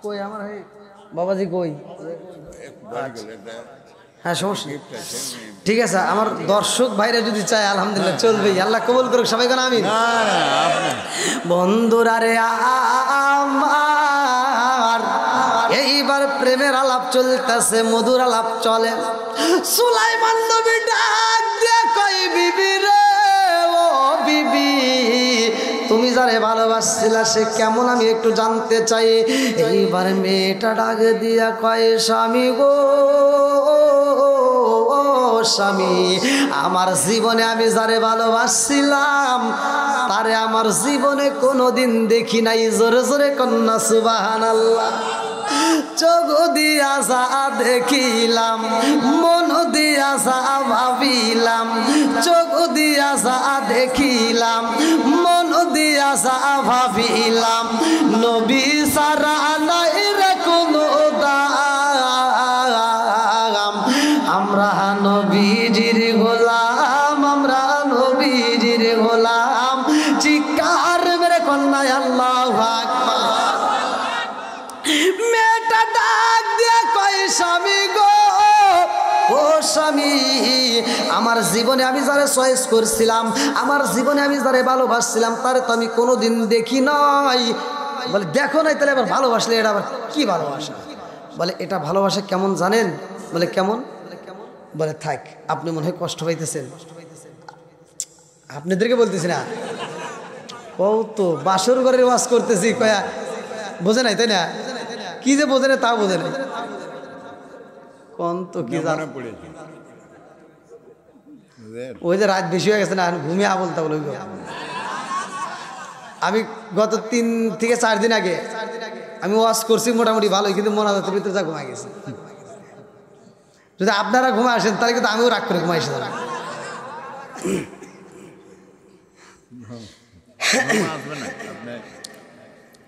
কই আমার বাবাজি কই? হ্যাঁ সমস্যা নেই, ঠিক আছে। আমার দর্শক ভাইরা যদি চায় আলহামদুলিল্লাহ চলবেই, আল্লাহ কবুল করুক সবাই কেন আমিন। বন্ধুরা রে আমার এইবার প্রেমের আলাপ চলতেছে, মধুর আলাপ চলে। সুলাইমান নবী ডাক দিয়ে কই বিবি রে, ও বিবি তুমি যারে ভালোবাসছিলা সে কেমন আমি একটু জানতে চাই। এইবার মেয়েটা ডাক দিয়া কয় স্বামী গো স্বামী, আমার জীবনে আমি যারে ভালোবাসছিলাম তারে আমার জীবনে কোনোদিন দেখি নাই। জোরে জোরে কন্যা সুবহানাল্লাহ। চোখ দিয়া যা দেখিলাম, মন দিয়া যা ভাবিলাম, চোখ দিয়া যা দেখিলাম, মন দিয়া যা ভাবিলাম, নবী সারা নাই রে কোনো দাম। আমরা নবীজির গোলাম, আমরা নবীজির গোলাম। চিৎকার মেরে কন্যায় আল্লাহু আকবার। মেয়েটা ডাক দিয়ে কয় স্বামী গো ও স্বামী, আমার জীবনে আমি যারে চয়েস করছিলাম, আমার জীবনে আমি যারে ভালোবাসছিলাম তারে তো আমি কোনোদিন দেখি নাই। বলে দেখো নাই, তাহলে আবার ভালোবাসলে এটা আবার কি ভালোবাসা? বলে এটা ভালোবাসা কেমন জানেন? বলে কেমন? বলে থাক, আপনি মনে হয় কষ্ট পাইতেছেন। আপনাদেরকে বলতেছি না, কত বাসর ঘরের ওয়াজ করতেছি, কয়া বোঝে নাই তাই না? কি যে বোঝে না তা বোঝে নাই। কোন তো কি জানা পড়েছে, ওই যে রাত বেশি হয়ে গেছে না, ঘুমিয়ে বলতে বলো। আমি গত 3 থেকে 4 দিন আগে আমি ওয়াজ করছি মোটামুটি ভালোই, কিন্তু মোনাজাতের ভিতরে যা ঘুমাই গেছে। যদি আপনারা ঘুমে আসেন তাহলে কিন্তু আমিও রাগ করে ঘুমাই এসে যাবো।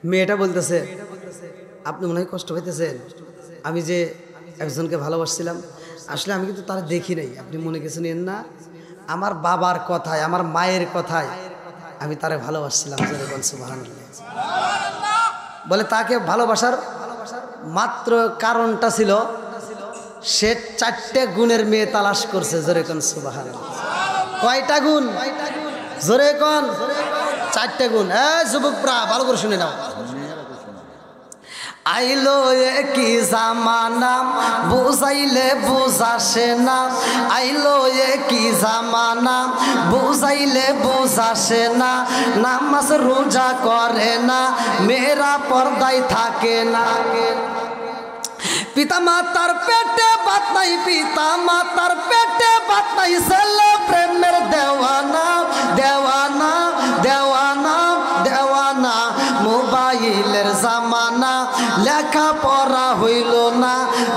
মেয়েটা বলতেছে আপনি মনে হয় কষ্ট পাইতেছেন, আমি যে একজনকে ভালোবাসছিলাম আসলে আমি কিন্তু তারা দেখি নাই, আপনি মনে কিছু নেন না, আমার বাবার কথায় আমার মায়ের কথায় আমি তারে ভালোবাসছিলাম। বলে তাকে ভালোবাসার মাত্র কারণটা ছিল সে 4টে গুণের মেয়ে তালাশ করছে। জোরে কোন সুবহানাল্লাহ। কয়টা গুণ? জোরে কোন? 4টে গুণ। যুবকরা ভালো করে শুনে নাও। আইলো কি জামানা বুঝাইলে বুঝাসে না, আইলো কি জামানা বুঝাইলে বুঝাসে না, নামাজ রোজা করে না, মেয়েরা পর্দায় থাকে না। পিতা মাতার পেটে বাত নাই, পিতা মাতার পেটে বাত নাই, ছেলে প্রেমের দেওয়ানা দেওয়ানা দেওয়ানা দেওয়ানা। মোবাইলের জামানা, লেখা পড়া হইল না,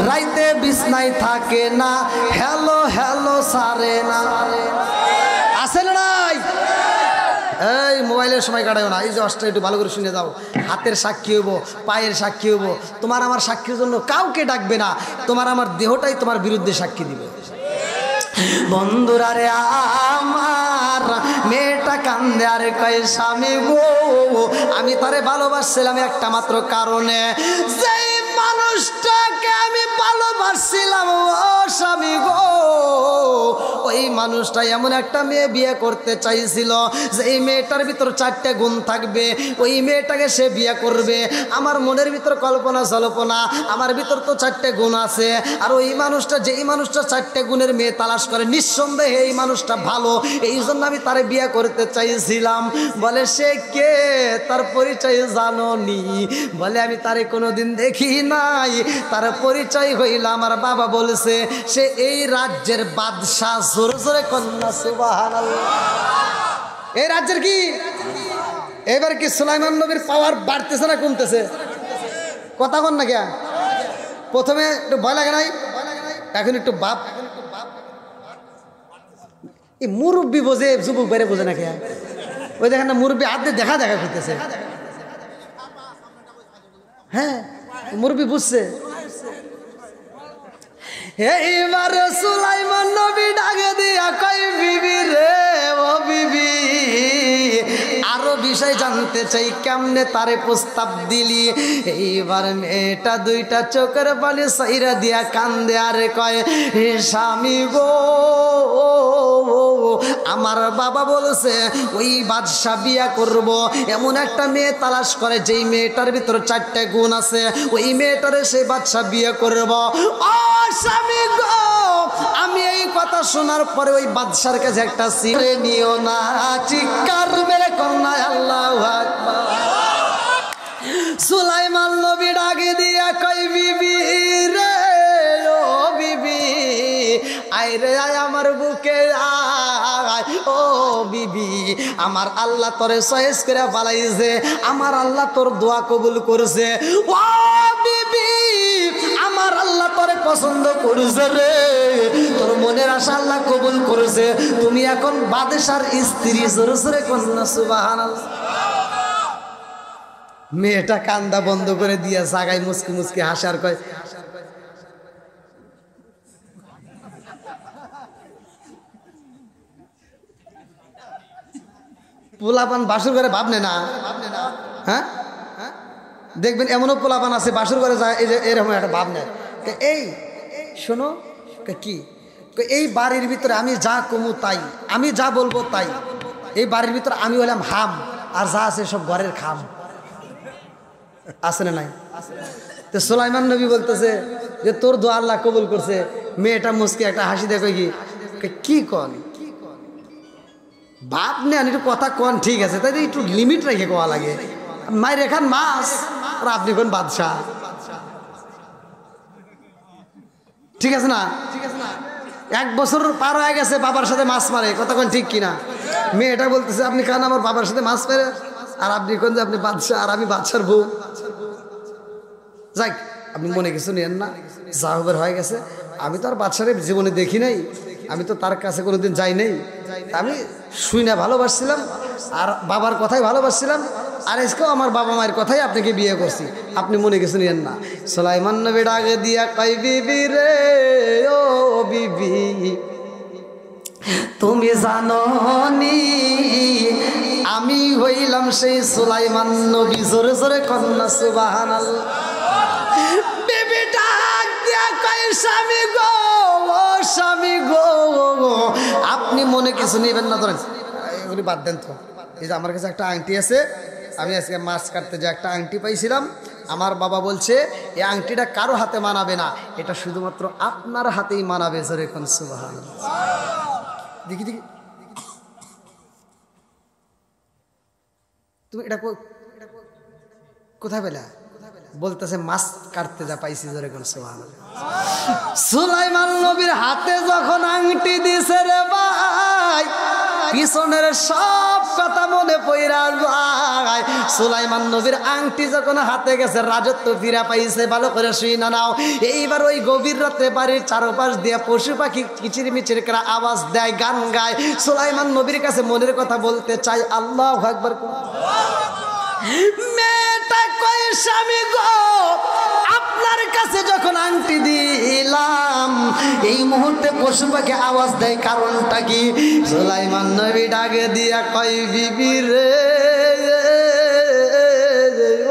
রাইতে বিছনায় থাকে না, হ্যালো হ্যালো সারে না। আছে না নাই? এই মোবাইলের সময় কাটাও না, এই যে অষ্টা একটু ভালো করে শুনে যাও। হাতের সাক্ষী হইব, পায়ের সাক্ষী হইব, তোমার আমার সাক্ষীর জন্য কাউকে ডাকবে না, তোমার আমার দেহটাই তোমার বিরুদ্ধে সাক্ষী দিবে। বন্ধুরা রে আমার মেয়েটা কান্দে আর কয় স্বামী গো আমি তারে ভালোবাসছিলাম একটা মাত্র কারণে, যেই মানুষটাকে আমি ভালোবাসছিলাম ও স্বামী গো ওই মানুষটা এমন একটা মেয়ে বিয়ে করতে চাইছিল যে এই মেয়েটার ভিতর 4টে গুণ থাকবে, ওই মেয়েটাকে সে বিয়ে করবে। আমার মনের ভিতর কল্পনা জল্পনা, আমার ভিতর তো 4টে গুণ আছে, আর ওই মানুষটা যেই মানুষটা 4টে গুণের মেয়ে তালাশ করে নিঃসন্দেহে এই মানুষটা ভালো, এই জন্য আমি তারে বিয়ে করতে চাইছিলাম। বলে সে কে, তার পরিচয় জানো নি? বলে আমি তারে কোনোদিন দেখি নাই, তার পরিচয় হইল আমার বাবা বলছে সে এই রাজ্যের বাদশাহ। জোরে জোরে কন্যা সুবহানাল্লাহ। এই রাজ্যের কি এবার কি সুলাইমান নবীর পাওয়ার বাড়তেছে না কমতেছে? কথা কন না কে? প্রথমে একটু ভয় লাগে নাই, এখন একটু বাপ এই মুরব্বী বোঝে, যুবক বেড়ে বোঝে না কে? ওই দেখেন না মুরব্বী হাত দিয়ে দেখা দেখা করতেছে। হ্যাঁ মুরব্বী বুঝছে। এইবার সুলাইমান নবী ডাকে দিয়া কই বিবি রে, ও বিবি আরো বিষয় জানতে চাই, কেমনে তারে প্রস্তাব দিলি? এইবার মেয়েটা 2টা চোখের পানি সাইরা দিয়া কান্দে আর কয় হে স্বামী গো, আমার বাবা বলছে ওই বাদশা বিয়া করব, এমন একটা মেয়ে তালাশ করে যেই মেয়েটার ভিতর 4টে গুণ আছে, ওই মেয়েটারে সেই বাদশা বিয়ে করব। ও স্বামী গো, আমি এই কথা শোনার পরে ওই বাদশার কাছে একটা সিরে নিও না, চিৎকার মেরে কন্যা আল্লাহু আকবার। সুলাইমান নবী ডাকে দিয়া কই বিবি রে, ও বিবি আয় রে আয় আমার বুকে আয়, ও বিবি আমার আল্লাহ তোরে চয়েস করে পালাইছে, আমার আল্লাহ তোর দোয়া কবুল করছে। ও বিবি আমার আল্লাহ তোরে পছন্দ করছে রে, তোর মনের আশা আল্লাহ কবুল করেছে, তুমি এখন বাদশার স্ত্রী। জোরে জোরে কন্যা সুবহানাল্লাহ। মেয়েটা কান্দা বন্ধ করে দিয়া জাগায় মুসকি মুসকি হাসার কয় পোলাপান বাসুর ঘরে ভাবনে না। হ্যাঁ দেখবেন এমনও পোলাপান আছে বাসুর ঘরে যায় এই যে এরকম একটা ভাব নেয়, এই শোনো কি এই বাড়ির ভিতরে আমি যা কমু তাই, আমি যা বলবো তাই, এই বাড়ির ভিতরে আমি হলাম হাম, আর যা আছে সব ঘরের খাম। আছে না নাই? তো সুলাইমান নবী বলতেছে যে তোর দোয়া আল্লাহ কবুল করছে। মেয়েটা মুসকে একটা হাসি দেখো কি কন বাপ নেন একটু কথা কন, ঠিক আছে তাই একটু লিমিট রেখে কোয়া লাগে। মায়ের এখান মাস আর আপনি কোন বাদশাহ, ঠিক আছে না? 1 বছর পার হয়ে গেছে বাবার সাথে মাছ মারে, কথা কোন ঠিক কিনা? মেয়েটা বলতেছে আপনি কান আমার বাবার সাথে মাছ মারে, আর আপনি কোন যে আপনি বাদশাহ আর আমি বাদশার বউ। যাক আপনি মনে কিছু নেন না, যা হবার হয়ে গেছে। আমি তো আর বাদশারে জীবনে দেখি নাই, আমি তো তার কাছে কোনোদিন যাই নাই, আমি শুই না ভালোবাসছিলাম আর বাবার কথাই ভালোবাসছিলাম, আর আজকেও আমার বাবা মায়ের কথাই আপনাকে বিয়ে করছি, আপনি মনে কিছু নেন না। সুলাইমান নবী ডাকে দিয়া কই বিবি রে, ও বিবি তুমি জানো নি আমি হইলাম সেই সুলাইমান নবী। জোরে জোরে কন্যা সুবহানাল্লাহ। বিবি ডাক দিয়া কই স্বামী গো, ও স্বামী গো আপনি মনে কিছু নেবেন না, ধরেন এগুলি বাদ দেন তো। এই যে আমার কাছে একটা আংটি আছে, আমি আজকে মাছ কাটতে যে একটা আংটি পাইছিলাম, আমার বাবা বলছে এই আংটিটা কারো হাতে মানাবে না, এটা শুধুমাত্র আপনার হাতেই মানাবে। জোরে কোন সুবহানাল্লাহ। দেখি দেখি তুমি এটা কোথায় পেলা? বলতেছে মাছ কাটতে যা পাইছি। জোরে কোন সুবহানাল্লাহ। সুলাইমান নবীর হাতে যখন আংটি দিছে রে ভাই, পিছনের সব কথা মনে পড়া যায়। সুলাইমান নবীর আংটি যখন হাতে গেছে, রাজত্ব ফিরা পাইছে। ভালো করে শুই না নাও, এইবার ওই গভীর রাতে বাড়ির চারপাশ দিয়ে পশু পাখি কিচির মিচির করে আওয়াজ দেয়, গান গায়। সুলাইমান নবীর কাছে মনের কথা বলতে চাই। আল্লাহু আকবার। মেয়েটা কই স্বামী গো, আপনার কাছে যখন আংটি দিলাম এই মুহূর্তে পশু পাখি আওয়াজ দেয়, কারণটা কি? সুলাইমান নবী ডাকে দিয়া কই বিবি রে,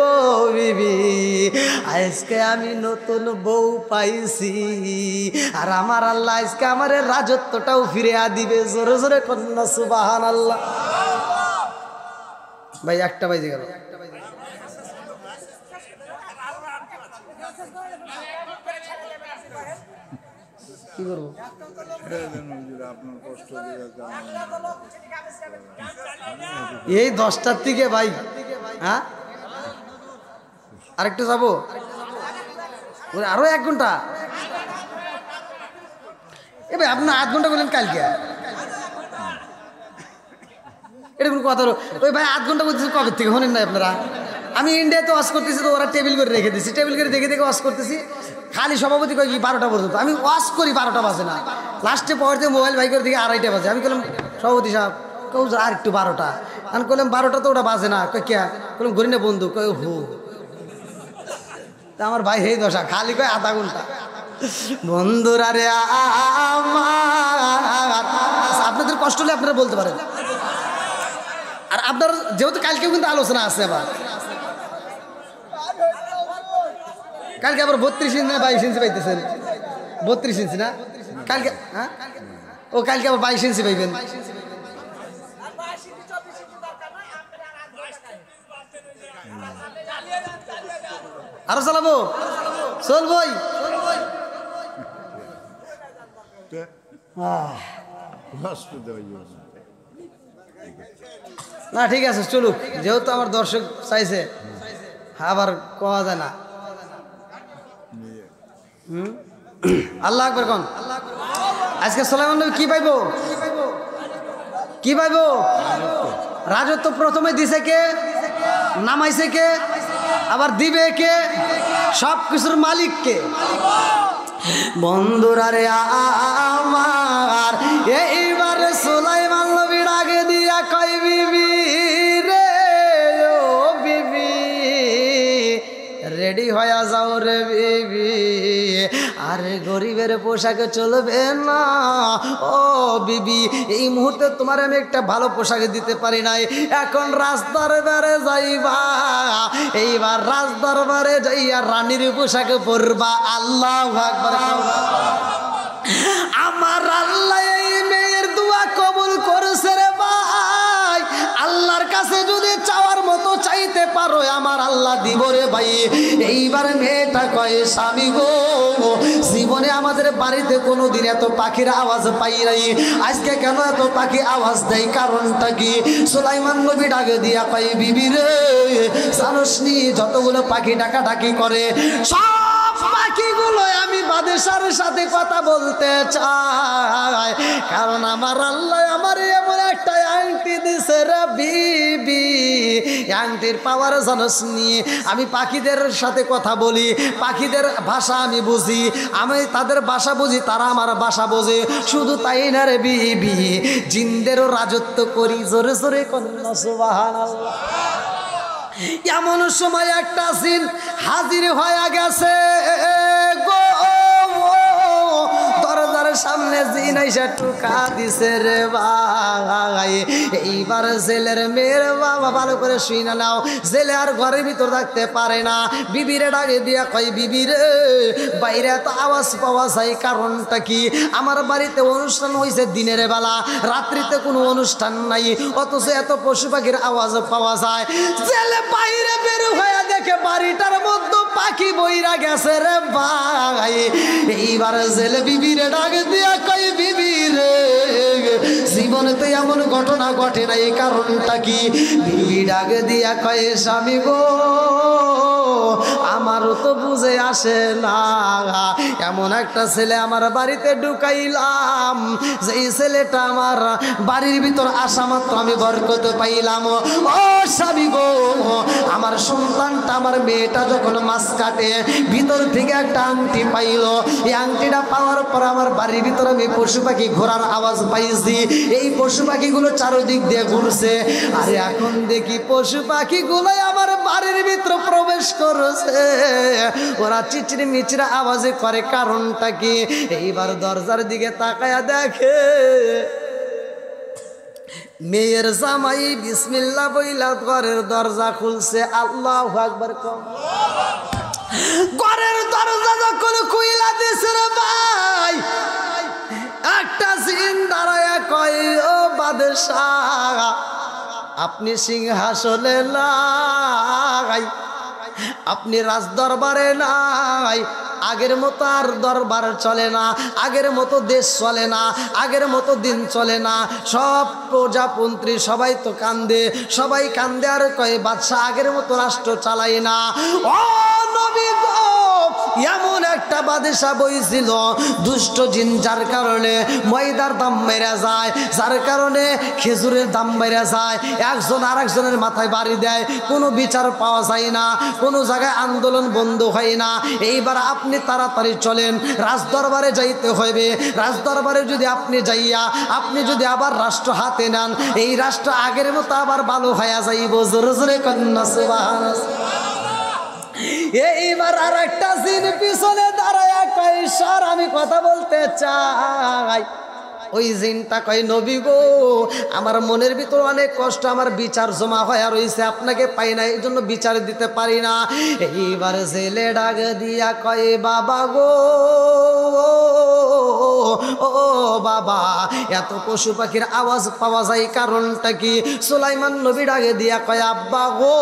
ও বিবি আয় আজকে আমি নতুন বউ পাইছি, আর আমার আল্লাহ আজকে আমার রাজত্বটাও ফিরে দিবে। জোরে জোরে কন্যা সুবহানাল্লাহ। ভাই একটা বাজে গেল। কি করবো? এই 10টার থেকে ভাই, হ্যাঁ আরেকটু যাবো, আরো 1 ঘন্টা। এ ভাই আপনার 8 ঘন্টা বললেন কালকে, এটা কোন কথা? ওই ভাই 8 ঘন্টা বলতেছি কবে থেকে, শোনেন না আপনারা? আমি ইন্ডিয়াতে ওয়াশ করতেছি, তো ওরা টেবিল করে রেখে দিচ্ছি, টেবিল করে দেখে দেখে ওয়াশ করতেছি। খালি সভাপতি কয় কি 12টা পর্যন্ত, আমি ওয়াশ করি 12টা বাজে না, লাস্টে পর থেকে মোবাইল ভাই করে দিকে 2:30 বাজে। আমি বললাম সভাপতি সাহেব কেউ আর একটু 12টা, আমি বললাম 12টা তো ওটা বাজে না, কয় কে? বললাম ঘুরি না বন্ধু, কয় হু। তা আমার ভাই এই দশা, খালি কয় আধা ঘন্টা। বন্ধুরা রে আমার, আপনাদের কষ্ট হলে আপনারা বলতে পারেন। আর আপনার যেহেতু কালকেও কিন্তু আলোচনা আছে, আবার কালকে আবার 32 ইঞ্চি না 22 ইঞ্চি পাইতেছেন? 32 ইঞ্চি না কালকে? হ্যাঁ ও কালকে আবার 22 ইঞ্চি পাইবেন। আরো চালাবো, চলবই না? ঠিক আছে চলুক, যেহেতু আমার দর্শক চাইছে, আবার কোয়া যায় না। আল্লাহ আকবার কোন। আজকে সুলাইমান নবী কি পাইবো? কি পাইবো? রাজত্ব প্রথমে দিছে কে? নামাইছে কে? আবার দিবে কে? সব কিছুর মালিক কে? বন্ধুরা রে আমার, এইবার সুলাইমান নবী আগে দিয়া কই বিবি রে, ও বিবি রেডি হয়ে যাও রে বিবি, আরে গরিবের পোশাকে চলবে না। ও বিবি এই মুহূর্তে তোমার আমি একটা ভালো পোশাক দিতে পারি নাই, এখন রাজদরবারে যাইবা, এইবার রাজদরবারে যাইয়া রানীর পোশাকে পরবা। আল্লাহু আকবার। আমার আল্লাহ এই মেয়ের দোয়া কবুল করেছে রে ভাই। আল্লাহর কাছে যদি চাওয়ার মতো চাইতে পারো, আমার আল্লাহ দিব রে ভাই। এইবার মেয়েটা কয় স্বামী গো, জীবনে আমাদের বাড়িতে কোনোদিন এত পাখির আওয়াজ পাই নাই, আজকে কেন এত পাখি আওয়াজ দেয়, কারণটা কি? সুলাইমান নবী ডাকে দিয়া কয় বিবি রে, জানোসনি যতগুলো পাখি ডাকাডাকি করে সব পাখিগুলো আমি বাদশার সাথে কথা বলতে চাই, কারণ আমার আল্লাহ আমার এমন একটা আংটি দিছে রে বিবি, আংটির পাওয়ার জানোসনি। আমি পাখিদের সাথে কথা বলি, পাখিদের ভাষা আমি বুঝি, আমি তাদের ভাষা বুঝি, তারা আমার ভাষা বোঝে। শুধু তাই না রে বিবি, জিনদেরও রাজত্ব করি। জোরে জোরে কন্যা সুবহানাল্লাহ। এমন সময় একটা জিন হাজির হয়ে গেছে গো, দরজার সামনে জিন আইসা টুকা দিছে রে ভাই। এইবার জেলের মেয়ের বাবা ভালো করে শুইনা নাও, জেলে আর ঘরের ভিতর থাকতে পারে না। বিবিরে ডাকে দিয়া কয় বিবি রে, বাইরে এত আওয়াজ পাওয়া যায়, কারণটা কি? আমার বাড়িতে অনুষ্ঠান হয়েছে দিনের বেলা, রাত্রিতে কোনো অনুষ্ঠান নাই, অথচ এত পশু পাখির আওয়াজ পাওয়া যায়। জেলে বাইরে বের হয়ে দেখে বাড়িটার মধ্যে পাখি বইরা গেছে রে ভাই। এইবার জেলে বিবিরে ডাকে দিয়া কয় বিবি রে, জীবনে তো এমন ঘটনা ঘটে নাই, কারণটা কি? বিবি ডাকে দিয়া কয় স্বামী গো, আমারও তো বুঝে আসে না, এমন একটা ছেলে আমার বাড়িতে ঢুকাইলাম, যেই ছেলেটা আমার বাড়ির ভিতর আসা মাত্র আমি বরকত পাইলাম। ও স্বামী গো, আমার সন্তানটা, আমার মেয়েটা যখন মাছ কাটে, ভিতর থেকে একটা আংটি পাইল, এই আংটিটা পাওয়ার পর আমার বাড়ির ভিতর আমি পশু পাখি ঘোরার আওয়াজ পাইছি। এই পশু পাখিগুলো চারদিক দিয়ে ঘুরছে, আর এখন দেখি পশু পাখিগুলো আমার বাড়ির ভিতর প্রবেশ করেছে, ওরা চিচড়ি মিচড়া আওয়াজে করে, কারণটা কি? এইবার দরজার দিকে তাকায়া দেখে মেয়ের জামাই বিসমিল্লাহ বইলা ঘরের দরজা খুলছে। আল্লাহু আকবার। ঘরের দরজা যখন খুইলা দিছে রে ভাই, একটা জিন দাঁড়ায়া কয়, ও বাদশাহ আপনি সিংহাসনে নাই, আপনি রাজ দরবারে নাই, আগের মতো আর দরবার চলে না, আগের মতো দেশ চলে না, আগের মতো দিন চলে না, সব প্রজাতন্ত্রী সবাই তো কান্দে, সবাই কান্দে আর কয় বাদশাহ আগের মতো রাষ্ট্র চালায় না। ও নবী গো, এমন একটা বাদশা বইছিল দুষ্ট জিন, যার কারণে ময়দার দাম বেড়ে যায়, যার কারণে খেজুরের দাম বেড়ে যায়, একজন আর একজনের মাথায় বাড়ি দেয়, কোনো বিচার পাওয়া যায় না, কোনো জায়গায় আন্দোলন বন্ধ হয় না। এইবার আপনি তাড়াতাড়ি চলেন, রাজদরবারে যাইতে হইবে। রাজদরবারে যদি আপনি যাইয়া আপনি যদি আবার রাষ্ট্র হাতে নেন, এই রাষ্ট্র আগের মতো আবার ভালো হয়ে যাইব। জোরে জোরে কন্যা সুবহানাল্লাহ। এইবার আর একটা জিন পিছনে দাঁড়ায়া কয়, স্যার আমি কথা বলতে চাই। ওই জিনটা কয়, নবী গো আমার মনের ভিতর অনেক কষ্ট, আমার বিচার জমা হয়ে রয়েছে, আপনাকে পাই না, এই জন্য বিচার দিতে পারি না। এইবার ছেলে ডাক দিয়া কয়, বাবা গো ও বাবা, এত পশু পাখির আওয়াজ পাওয়া যায় কারণটা কি? সুলাইমান নবী ডাকে দিয়া কয়, আব্বা গো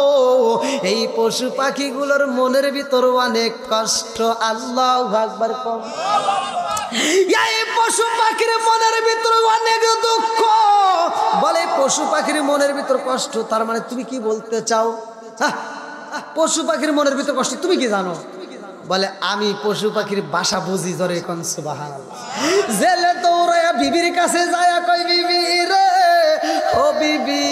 এই পশু পাখিগুলোর মনের ভিতর অনেক কষ্ট। আল্লাহু আকবার। কম এই পশু পাখির মনের ভিতরে অনেক দুঃখ। বলে পশু পাখির মনের ভিতর কষ্ট, তার মানে তুমি কি বলতে চাও? পশু পাখির মনের ভিতর কষ্ট তুমি কি জানো? বলে আমি পশু পাখির ভাষা বুঝি। জোরে কোন সুবহানাল্লাহ। জেলে দৌড়ায়া বিবির কাছে যায়, কই বিবি রে ও বিবি,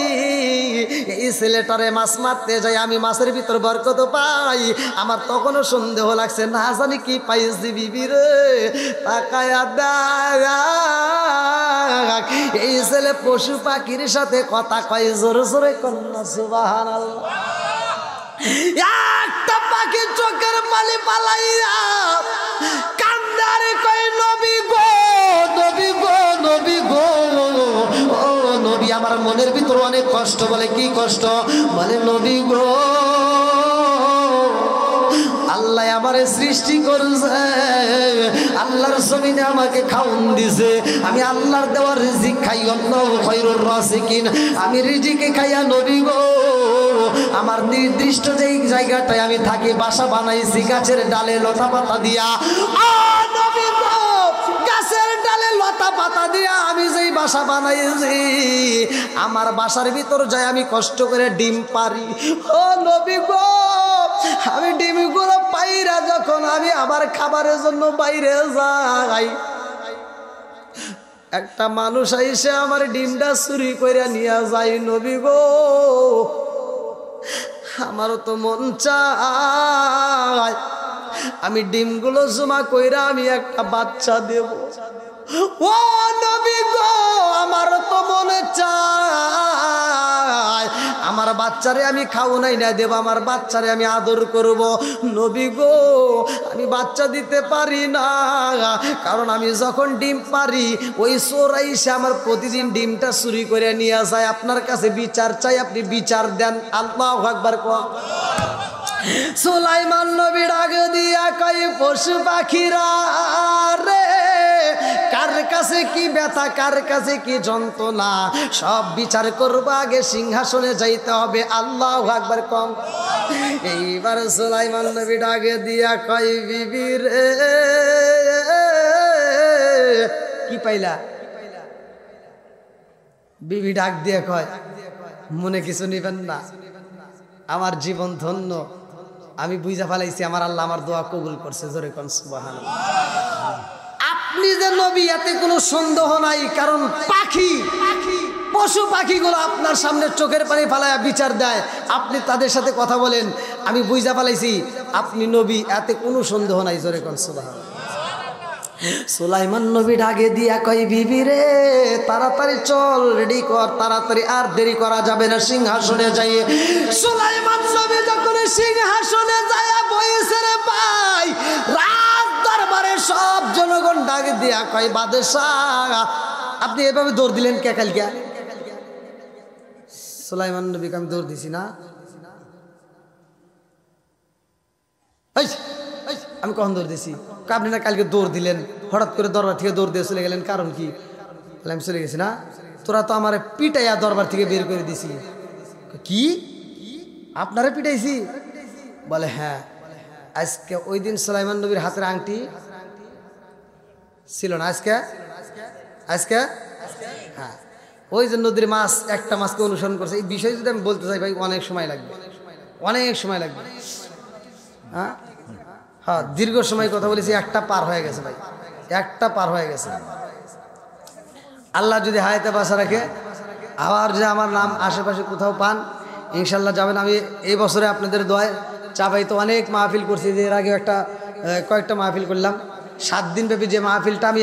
এই ছেলেটারে মাছ মারতে যাই, আমি মাছের ভিতর বরকত পাই। আমার তখনও সন্দেহ লাগছে, না জানি কি পাইছি বিবি রে। তাকায়া দেখ এই ছেলে পশু পাখির সাথে কথা কয়। জোরে জোরে কন্যা সুবহানাল্লাহ। একটা পাখি চোখের পানি পালাইয়া কান্দারে কয়, নবী গো নবী গো নবী গো ও নবী, আমার মনের ভিতর অনেক কষ্ট। বলে কি কষ্ট? বলে নবী গো আল্লাহ আমারে সৃষ্টি করছে, আল্লাহর জমিনে আমাকে খাওন দিছে, আমি আল্লাহর দেওয়ার রিজিক খাই, আল্লাহু খায়রুর রাজিকিন। আমি রিজিকে খাইয়া নবী গো আমার নির্দিষ্ট যেই জায়গাটায় আমি থাকি বাসা বানাইছি গাছের ডালে লতা পাতা দিয়া। নবী গো গাছের ডালে লতা পাতা দিয়া আমি যেই বাসা বানাইছি, আমার বাসার ভিতর যাই আমি কষ্ট করে ডিম পারি। ও নবী গো আমি ডিমগুলো পাইরা যখন আমি আবার খাবারের জন্য বাইরে যাই, একটা মানুষ আইসে আমার ডিমটা চুরি করে নিয়ে যায়। নবী গো আমারও তো মন চায় আমি ডিমগুলো জমা কইরা আমি একটা বাচ্চা দেব। ও নবী গো আমারও তো মনে চায় আমার বাচ্চারে আমি খাওয়াই না দেব, আমার বাচ্চারে আমি আদর করব। নবী গো আমি বাচ্চা দিতে পারি না, কারণ আমি যখন ডিম পারি ওই চোরাইসে আমার প্রতিদিন ডিমটা চুরি করে নিয়ে যায়। আপনার কাছে বিচার চাই, আপনি বিচার দেন। আল্লাহু আকবার। কম সুলাইমান নবী ডাক দিয়া কয়, পশু পাখিরা রে কার কাছে কি ব্যথা, কার কাছে কি যন্ত্রণা, সব বিচার করবো, আগে সিংহাসনে যাইতে হবে। আল্লাহু আকবার। কম এইবার সুলাইমান নবী ডাক দিয়া কয়, বিবি রে কি পাইলা? বিবি ডাক দিয়া কয়, মনে কিছু নিবেন না, আমার জীবন ধন্য, আমি বুঝা ফেলাইছি আমার আল্লাহ আমার দোয়া কবুল করছে। জোরে কোন সুবহানাল্লাহ। আপনি যে নবী এতে কোনো সন্দেহ নাই, কারণ পাখি পশু পাখিগুলো আপনার সামনে চোখের পানি ফালায়া বিচার দেয়, আপনি তাদের সাথে কথা বলেন, আমি বুঝা ফেলাইছি আপনি নবী, এতে কোনো সন্দেহ নাই। জোরে কোন সুবহানাল্লাহ। সুলাইমান নবী ডাকে দিয়া কয়, বিবি রে তাড়াতাড়ি চল, রেডি কর, তাড়াতাড়ি, আর দেরি করা যাবে না, সিংহাসনে যাইয়ে। সুলাইমান নবী যখন সিংহাসনে যায় বইছে রে ভাই, রাত দরবারে সব জনগণ ডাকে দিয়া কয়, বাদশাহ আপনি এভাবে দৌড় দিলেন কে কালকে? সুলাইমান নবীকে আমি দৌড় দিছি না। আমি কখন দৌড় দিছি? আপনি না কালকে দৌড় দিলেন, হঠাৎ করে দরবার থেকে দৌড় দিয়ে চলে গেলেন, কারণ কি? আমি চলে গেছি না, তোরা তো আমার পিটাইয়া দরবার থেকে বের করে দিছি। কি আপনারা পিটাইছি? বলে হ্যাঁ। আজকে ওই দিন সুলাইমান নবীর হাতের আংটি ছিল না, আজকে আজকে হ্যাঁ, ওই যে নদীর মাছ একটা মাছকে অনুসরণ করছে। এই বিষয়ে যদি আমি বলতে চাই ভাই অনেক সময় লাগবে, অনেক সময় লাগবে। হ্যাঁ হ্যাঁ, দীর্ঘ সময় কথা বলেছি, একটা পার হয়ে গেছে ভাই, একটা পার হয়ে গেছে। আল্লাহ যদি হায়াতে বাঁচা রাখে, আবার যে আমার নাম আশেপাশে কোথাও পান, ইনশাল্লাহ যাবেন। আমি এই বছরে আপনাদের দোয়ায় চাপাই তো অনেক মাহফিল করছি, যে এর আগে কয়েকটা মাহফিল করলাম। 7 দিন ব্যাপী যে মাহফিলটা আমি